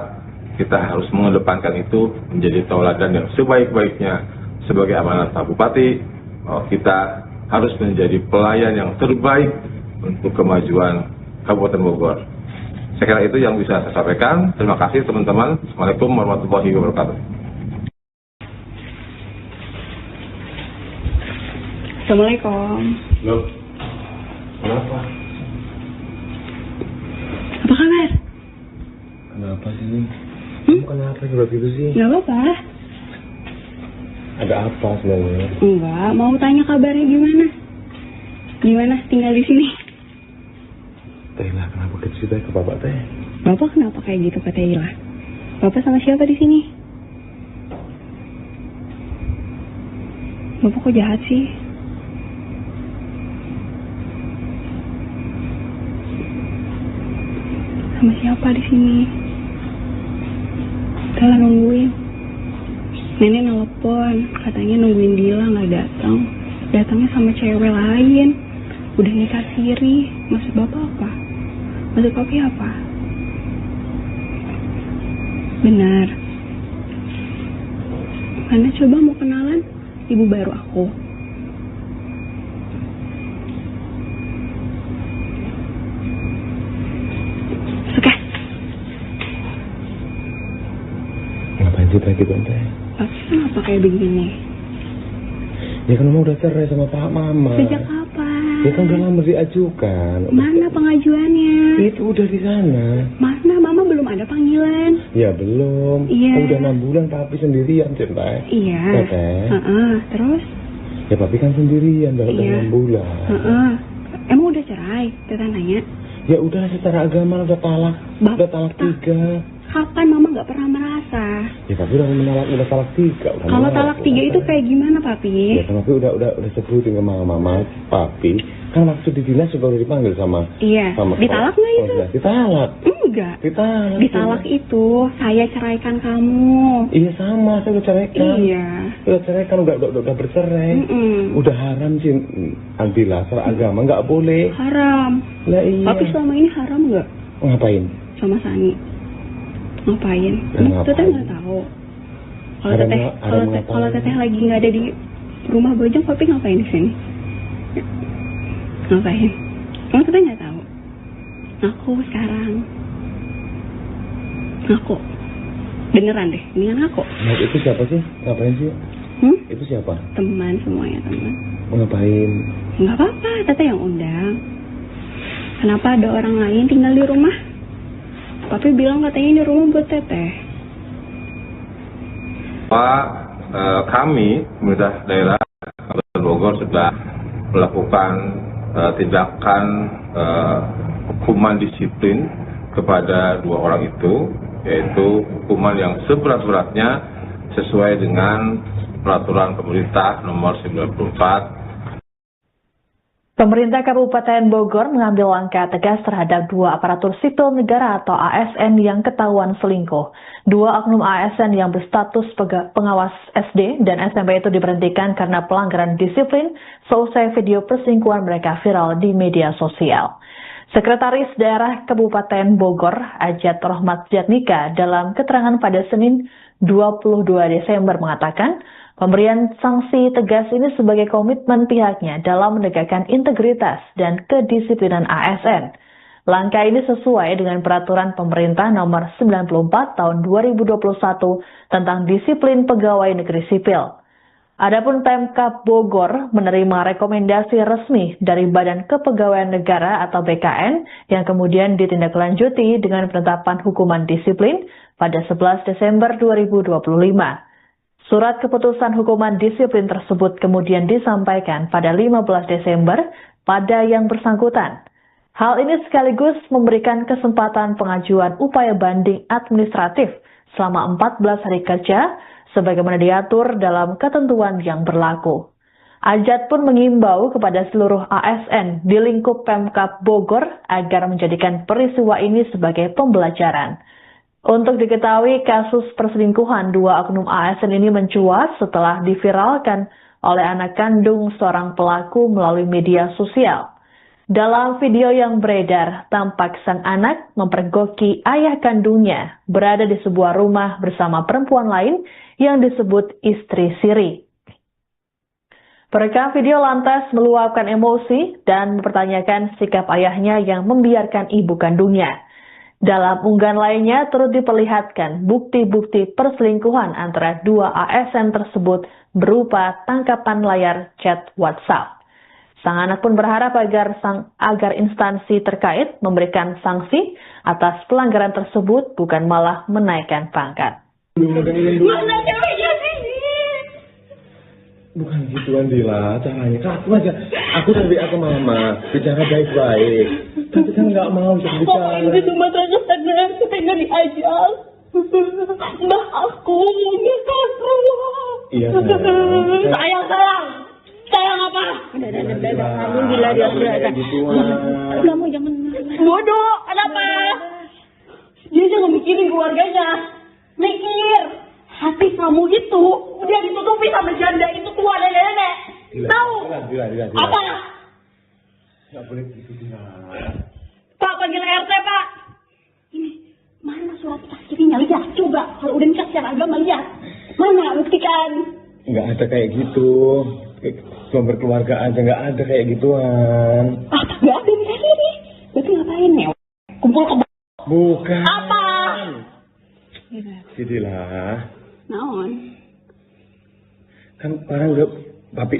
[SPEAKER 1] kita harus mengedepankan itu menjadi tauladan yang sebaik-baiknya. Sebagai amanat Pak Bupati, kita harus menjadi pelayan yang terbaik untuk kemajuan Kabupaten Bogor. Saya kira itu yang bisa saya sampaikan. Terima kasih teman-teman. Assalamualaikum warahmatullahi wabarakatuh.
[SPEAKER 3] Assalamualaikum.
[SPEAKER 4] Loh, kenapa?
[SPEAKER 3] Apa kabar?
[SPEAKER 4] Kenapa sih? Kamu kenapa sebab itu sih?
[SPEAKER 3] Gak apa-apa.
[SPEAKER 4] Ada apa sebenarnya?
[SPEAKER 3] Enggak, mau tanya kabarnya gimana? Gimana tinggal di sini?
[SPEAKER 4] Teh lah, kenapa kita cerita ke bapak teh?
[SPEAKER 3] Bapak kenapa kayak gitu kata Ila? Bapak sama siapa di sini? Bapak kok jahat sih? Sama siapa di sini? Kita nungguin. Nenek nelpon, katanya nungguin Dila nggak datang. Datangnya sama cewek lain. Udah nikah siri. Maksud bapak apa? Maksud papi apa? Benar. Mana coba mau kenalan ibu baru aku. Suka?
[SPEAKER 4] Ngapain cerita gitu teh?
[SPEAKER 3] Papi kenapa kayak begini?
[SPEAKER 4] Ya kan mama udah cerai sama Pak Mama.
[SPEAKER 3] Sejak kapan?
[SPEAKER 4] Ya kan udah lama diajukan.
[SPEAKER 3] Mana pengajuannya?
[SPEAKER 4] Itu udah di sana.
[SPEAKER 3] Mana mama belum ada panggilan?
[SPEAKER 4] Ya belum.
[SPEAKER 3] Iya.
[SPEAKER 4] Kan udah 6 bulan papi sendirian cinta.
[SPEAKER 3] Iya.
[SPEAKER 4] Teteh.
[SPEAKER 3] Terus?
[SPEAKER 4] Ya papi kan sendirian udah
[SPEAKER 3] Iya.
[SPEAKER 4] 6 bulan.
[SPEAKER 3] Emang udah cerai? Teteh nanya.
[SPEAKER 4] Ya udah secara agama udah talak. Udah talak 3.
[SPEAKER 3] Kapan mama nggak pernah merasa?
[SPEAKER 4] Ya papi udah talak 3.
[SPEAKER 3] Kalau talak 3 itu kayak gimana papi?
[SPEAKER 4] Ya kan papi udah sebutin ke mama papi. Kan waktu di dinas juga udah dipanggil sama.
[SPEAKER 3] Iya. Ditalak nggak itu?
[SPEAKER 4] Ya, ditalak.
[SPEAKER 3] Enggak.
[SPEAKER 4] Ditalak.
[SPEAKER 3] Ditalak itu saya ceraikan kamu.
[SPEAKER 4] Iya sama, saya udah ceraikan.
[SPEAKER 3] Iya.
[SPEAKER 4] Udah ceraikan, udah bercerai. Udah haram sih, Aldila, secara agama nggak boleh.
[SPEAKER 3] Haram.
[SPEAKER 4] Lah iya.
[SPEAKER 3] Papi selama ini haram nggak
[SPEAKER 4] Ngapain?
[SPEAKER 3] sama Sani? Ngapain?
[SPEAKER 4] Ngapain?
[SPEAKER 3] Teteh nggak tahu. Kalau teteh lagi nggak ada di rumah Bojong, papi ngapain di sini? Ngapain? Emang teteh nggak tahu? Aku sekarang. Aku. Beneran deh, mendingan aku.
[SPEAKER 4] Nah, itu siapa sih? Ngapain sih? Itu siapa?
[SPEAKER 3] Teman semuanya teman.
[SPEAKER 4] Ngapain?
[SPEAKER 3] Nggak apa-apa, teteh yang undang. Kenapa ada orang lain tinggal di rumah? Papi bilang katanya ini rumah buat teteh.
[SPEAKER 1] Pak, kami, pemerintah daerah Kabupaten Bogor sudah melakukan tindakan hukuman disiplin kepada 2 orang itu, yaitu hukuman yang seberat-beratnya sesuai dengan peraturan pemerintah nomor 94.
[SPEAKER 2] Pemerintah Kabupaten Bogor mengambil langkah tegas terhadap 2 aparatur sipil negara atau ASN yang ketahuan selingkuh. 2 oknum ASN yang berstatus pengawas SD dan SMP itu diberhentikan karena pelanggaran disiplin seusai video perselingkuhan mereka viral di media sosial. Sekretaris Daerah Kabupaten Bogor, Ajat Rohmat Jatnika, dalam keterangan pada Senin 22 Desember mengatakan, pemberian sanksi tegas ini sebagai komitmen pihaknya dalam menegakkan integritas dan kedisiplinan ASN. Langkah ini sesuai dengan peraturan pemerintah nomor 94 tahun 2021 tentang disiplin pegawai negeri sipil. Adapun Pemkab Bogor menerima rekomendasi resmi dari Badan Kepegawaian Negara atau BKN yang kemudian ditindaklanjuti dengan penetapan hukuman disiplin pada 11 Desember 2025. Surat keputusan hukuman disiplin tersebut kemudian disampaikan pada 15 Desember pada yang bersangkutan. Hal ini sekaligus memberikan kesempatan pengajuan upaya banding administratif selama 14 hari kerja sebagaimana diatur dalam ketentuan yang berlaku. Ajat pun mengimbau kepada seluruh ASN di lingkup Pemkab Bogor agar menjadikan peristiwa ini sebagai pembelajaran. Untuk diketahui, kasus perselingkuhan dua oknum ASN ini mencuat setelah diviralkan oleh anak kandung seorang pelaku melalui media sosial. Dalam video yang beredar, tampak sang anak mempergoki ayah kandungnya berada di sebuah rumah bersama perempuan lain yang disebut istri siri. Perekam video lantas meluapkan emosi dan mempertanyakan sikap ayahnya yang membiarkan ibu kandungnya. Dalam unggahan lainnya turut diperlihatkan bukti-bukti perselingkuhan antara dua ASN tersebut berupa tangkapan layar chat WhatsApp. Sang anak pun berharap agar instansi terkait memberikan sanksi atas pelanggaran tersebut, bukan malah menaikkan pangkat.
[SPEAKER 3] Mana ceweknya sih?
[SPEAKER 4] Bukan gitu Andila, caranya aku aja. Aku dari aku mama bicara baik-baik. Tapi kan nggak mau untuk bicara.
[SPEAKER 3] Kok di Sumatera sana pengen diajak? Mbak aku maunya keluar.
[SPEAKER 4] Iya sayang.
[SPEAKER 3] Sayang apa? Alhamdulillah dia sudah. Kamu jangan bodoh. Kenapa? Dia jangan mikirin keluarganya. Mikir. Hati kamu itu udah ditutupi sama janda itu tua nenek-nenek. Tahu? Apa?
[SPEAKER 4] Nggak boleh gitu Dila.
[SPEAKER 3] Pak, panggil RT Pak. Ini mana surat saksinya? Lihat coba. Kalau udah nikah secara agama lihat. Mana buktikan?
[SPEAKER 4] Nggak ada kayak gitu. Cuma berkeluarga aja nggak ada kayak gituan.
[SPEAKER 3] Nggak ada nikah ini. Berarti ngapain nih? Kumpul ke
[SPEAKER 4] Bukan.
[SPEAKER 3] apa?
[SPEAKER 4] Sidilah.
[SPEAKER 3] Naon?
[SPEAKER 4] Kan orang udah papi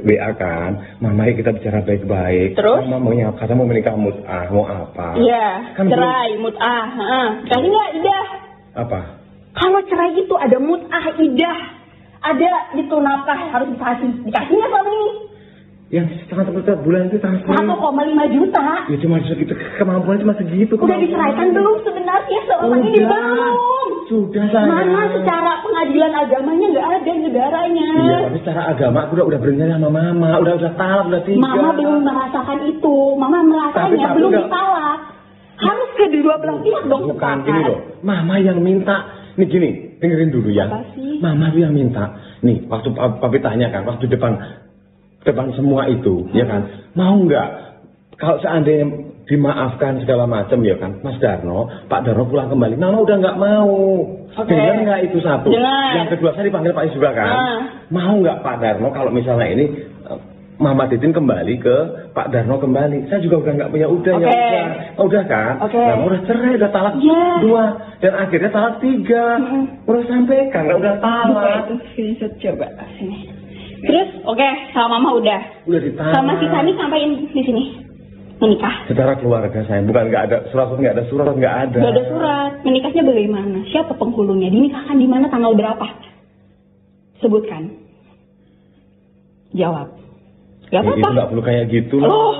[SPEAKER 4] WA kan, mama kita bicara baik-baik.
[SPEAKER 3] Terus?
[SPEAKER 4] Mama maunya kata mau menikah mut'ah, mau apa?
[SPEAKER 3] Iya,
[SPEAKER 4] Kan
[SPEAKER 3] cerai, mut'ah. Kali nggak idah.
[SPEAKER 4] Apa?
[SPEAKER 3] Kalau cerai itu ada mut'ah, idah. Ada itu nafkah harus dikasihnya selama ini.
[SPEAKER 4] Yang setengah bulan itu transfer.
[SPEAKER 3] 1,5 juta.
[SPEAKER 4] Ya cuma segitu, kemampuan cuma segitu.
[SPEAKER 3] Udah diceraikan belum sebenarnya selama ini belum?
[SPEAKER 4] Sudah sayang.
[SPEAKER 3] Mana secara pengadilan agamanya nggak ada negaranya.
[SPEAKER 4] Iya, tapi secara agama aku udah berhenti sama mama, udah talak, udah 3.
[SPEAKER 3] Mama belum merasakan itu, mama merasanya
[SPEAKER 4] Tapi
[SPEAKER 3] belum
[SPEAKER 4] udah-
[SPEAKER 3] ditalak. Harus kedua belah pihak dong
[SPEAKER 4] Bukan
[SPEAKER 3] sepakat.
[SPEAKER 4] gini loh, mama yang minta. Nih gini, dengerin dulu ya.
[SPEAKER 3] Apa sih?
[SPEAKER 4] Mama tuh yang minta. Nih, waktu papi tanya kan, waktu depan semua itu, ya kan, mau nggak kalau seandainya dimaafkan segala macam ya kan, Mas Darno, Pak Darno pulang kembali, mama udah nggak mau.
[SPEAKER 3] Oke.
[SPEAKER 4] Dengar nggak itu satu?
[SPEAKER 3] Dengar.
[SPEAKER 4] Yang kedua saya dipanggil Pak Isbra kan, mau nggak Pak Darno kalau misalnya ini Mama Titin kembali ke Pak Darno kembali, saya juga udah nggak punya ya
[SPEAKER 3] Oke.
[SPEAKER 4] udah kan,
[SPEAKER 3] Oke.
[SPEAKER 4] nah, udah cerai, udah talak
[SPEAKER 3] Iya.
[SPEAKER 4] 2 dan akhirnya talak 3, udah sampaikan, nggak udah talak,
[SPEAKER 3] Buka itu screenshot coba sini. Terus oke, sama mama udah.
[SPEAKER 4] udah ditalak.
[SPEAKER 3] Sama si Sani sampaiin di sini. Menikah.
[SPEAKER 4] Secara keluarga saya, bukan nggak ada surat, nggak ada surat, nggak ada.
[SPEAKER 3] Gak ada surat. Menikahnya bagaimana? Siapa penghulunya? Dinikahkan di mana, tanggal berapa? Sebutkan. Jawab. Gak
[SPEAKER 4] Itu
[SPEAKER 3] apa-apa.
[SPEAKER 4] nggak perlu kayak gitu lah.
[SPEAKER 3] Oh,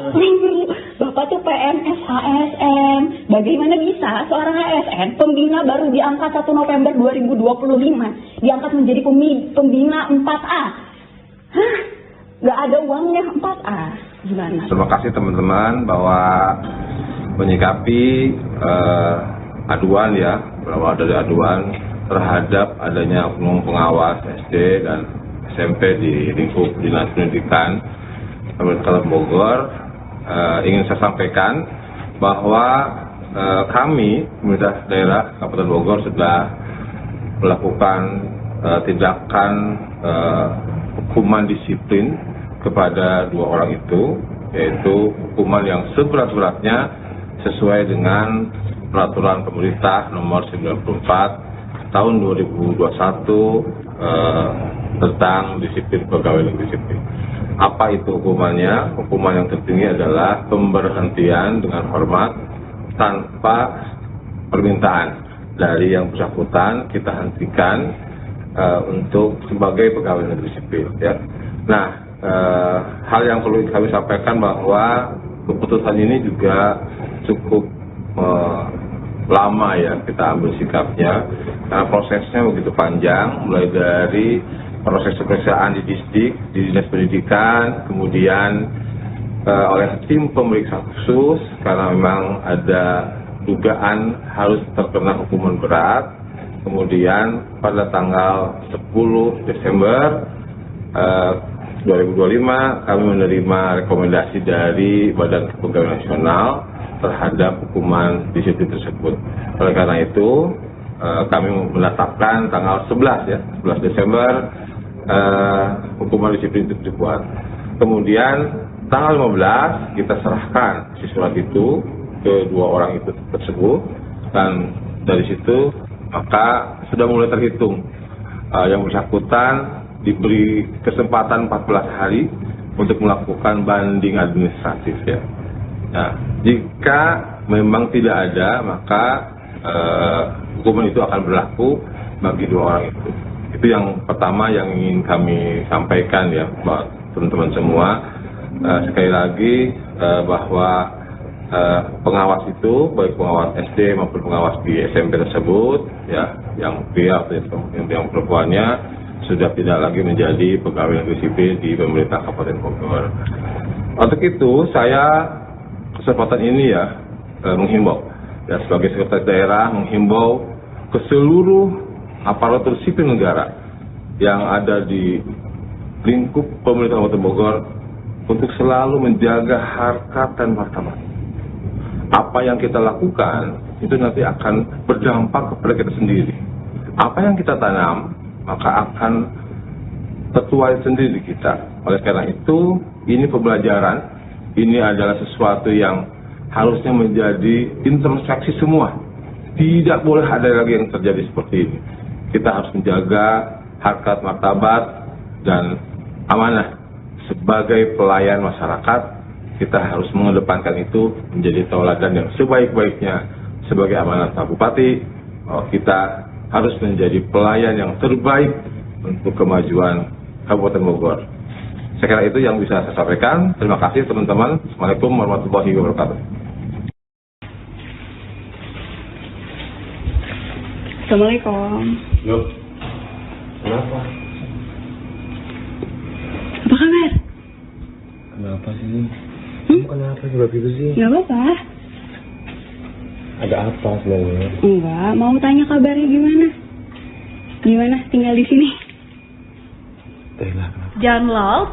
[SPEAKER 3] Bapak tuh PNS ASN. Bagaimana bisa seorang ASN pembina baru diangkat 1 November 2025 diangkat menjadi pembina 4A? Hah? Gak ada uangnya 4A. Gimana?
[SPEAKER 1] Terima kasih teman-teman bahwa menyikapi aduan ya, bahwa ada aduan terhadap adanya oknum pengawas SD dan SMP di lingkup Dinas Pendidikan Kabupaten Bogor. Ingin saya sampaikan bahwa kami pemerintah daerah Kabupaten Bogor sudah melakukan tindakan hukuman disiplin kepada 2 orang itu, yaitu hukuman yang seberat-beratnya sesuai dengan peraturan pemerintah nomor 94 tahun 2021 tentang disiplin pegawai negeri sipil. Apa itu hukumannya? Hukuman yang tertinggi adalah pemberhentian dengan hormat tanpa permintaan dari yang bersangkutan, kita hentikan untuk sebagai pegawai negeri sipil. Ya. Nah, hal yang perlu kami sampaikan bahwa keputusan ini juga cukup lama ya kita ambil sikapnya, karena prosesnya begitu panjang, mulai dari proses pemeriksaan di distrik, di Dinas Pendidikan, kemudian oleh tim pemeriksa khusus karena memang ada dugaan harus terkena hukuman berat. Kemudian pada tanggal 10 Desember 2025 kami menerima rekomendasi dari Badan Kepegawaian Nasional terhadap hukuman disiplin tersebut. Oleh karena itu kami menetapkan tanggal 11 Desember hukuman disiplin itu dibuat. Kemudian tanggal 15 kita serahkan si surat itu ke dua orang itu tersebut, dan dari situ maka sudah mulai terhitung yang bersangkutan diberi kesempatan 14 hari untuk melakukan banding administratif ya. Nah, jika memang tidak ada maka hukuman itu akan berlaku bagi dua orang itu. Itu yang pertama yang ingin kami sampaikan ya buat teman-teman semua. Sekali lagi bahwa pengawas itu baik pengawas SD maupun pengawas di SMP tersebut ya, yang pria atau yang perempuannya sudah tidak lagi menjadi pegawai negeri sipil di pemerintah Kabupaten Bogor. Untuk itu saya kesempatan ini ya menghimbau ya, sebagai sekretaris daerah menghimbau ke seluruh aparatur sipil negara yang ada di lingkup pemerintah Kabupaten Bogor untuk selalu menjaga harkat dan martabat. Apa yang kita lakukan itu nanti akan berdampak kepada kita sendiri. Apa yang kita tanam maka akan tertuai sendiri kita. Oleh karena itu ini pembelajaran, ini adalah sesuatu yang harusnya menjadi introspeksi semua. Tidak boleh ada lagi yang terjadi seperti ini. Kita harus menjaga harkat martabat dan amanah. Sebagai pelayan masyarakat, kita harus mengedepankan itu menjadi tauladan yang sebaik-baiknya. Sebagai amanat Pak Bupati, kita harus menjadi pelayan yang terbaik untuk kemajuan Kabupaten Bogor. Saya kira itu yang bisa saya sampaikan. Terima kasih teman-teman. Assalamualaikum warahmatullahi wabarakatuh.
[SPEAKER 3] Assalamualaikum.
[SPEAKER 4] Loh, kenapa?
[SPEAKER 3] Apa kabar?
[SPEAKER 4] Kenapa sih? Kamu kenapa juga gitu sih?
[SPEAKER 3] Gak apa-apa.
[SPEAKER 4] Ada apa sebenarnya?
[SPEAKER 3] Enggak, mau tanya kabarnya gimana? Gimana tinggal di sini?
[SPEAKER 4] Teh lah, kenapa?
[SPEAKER 2] Download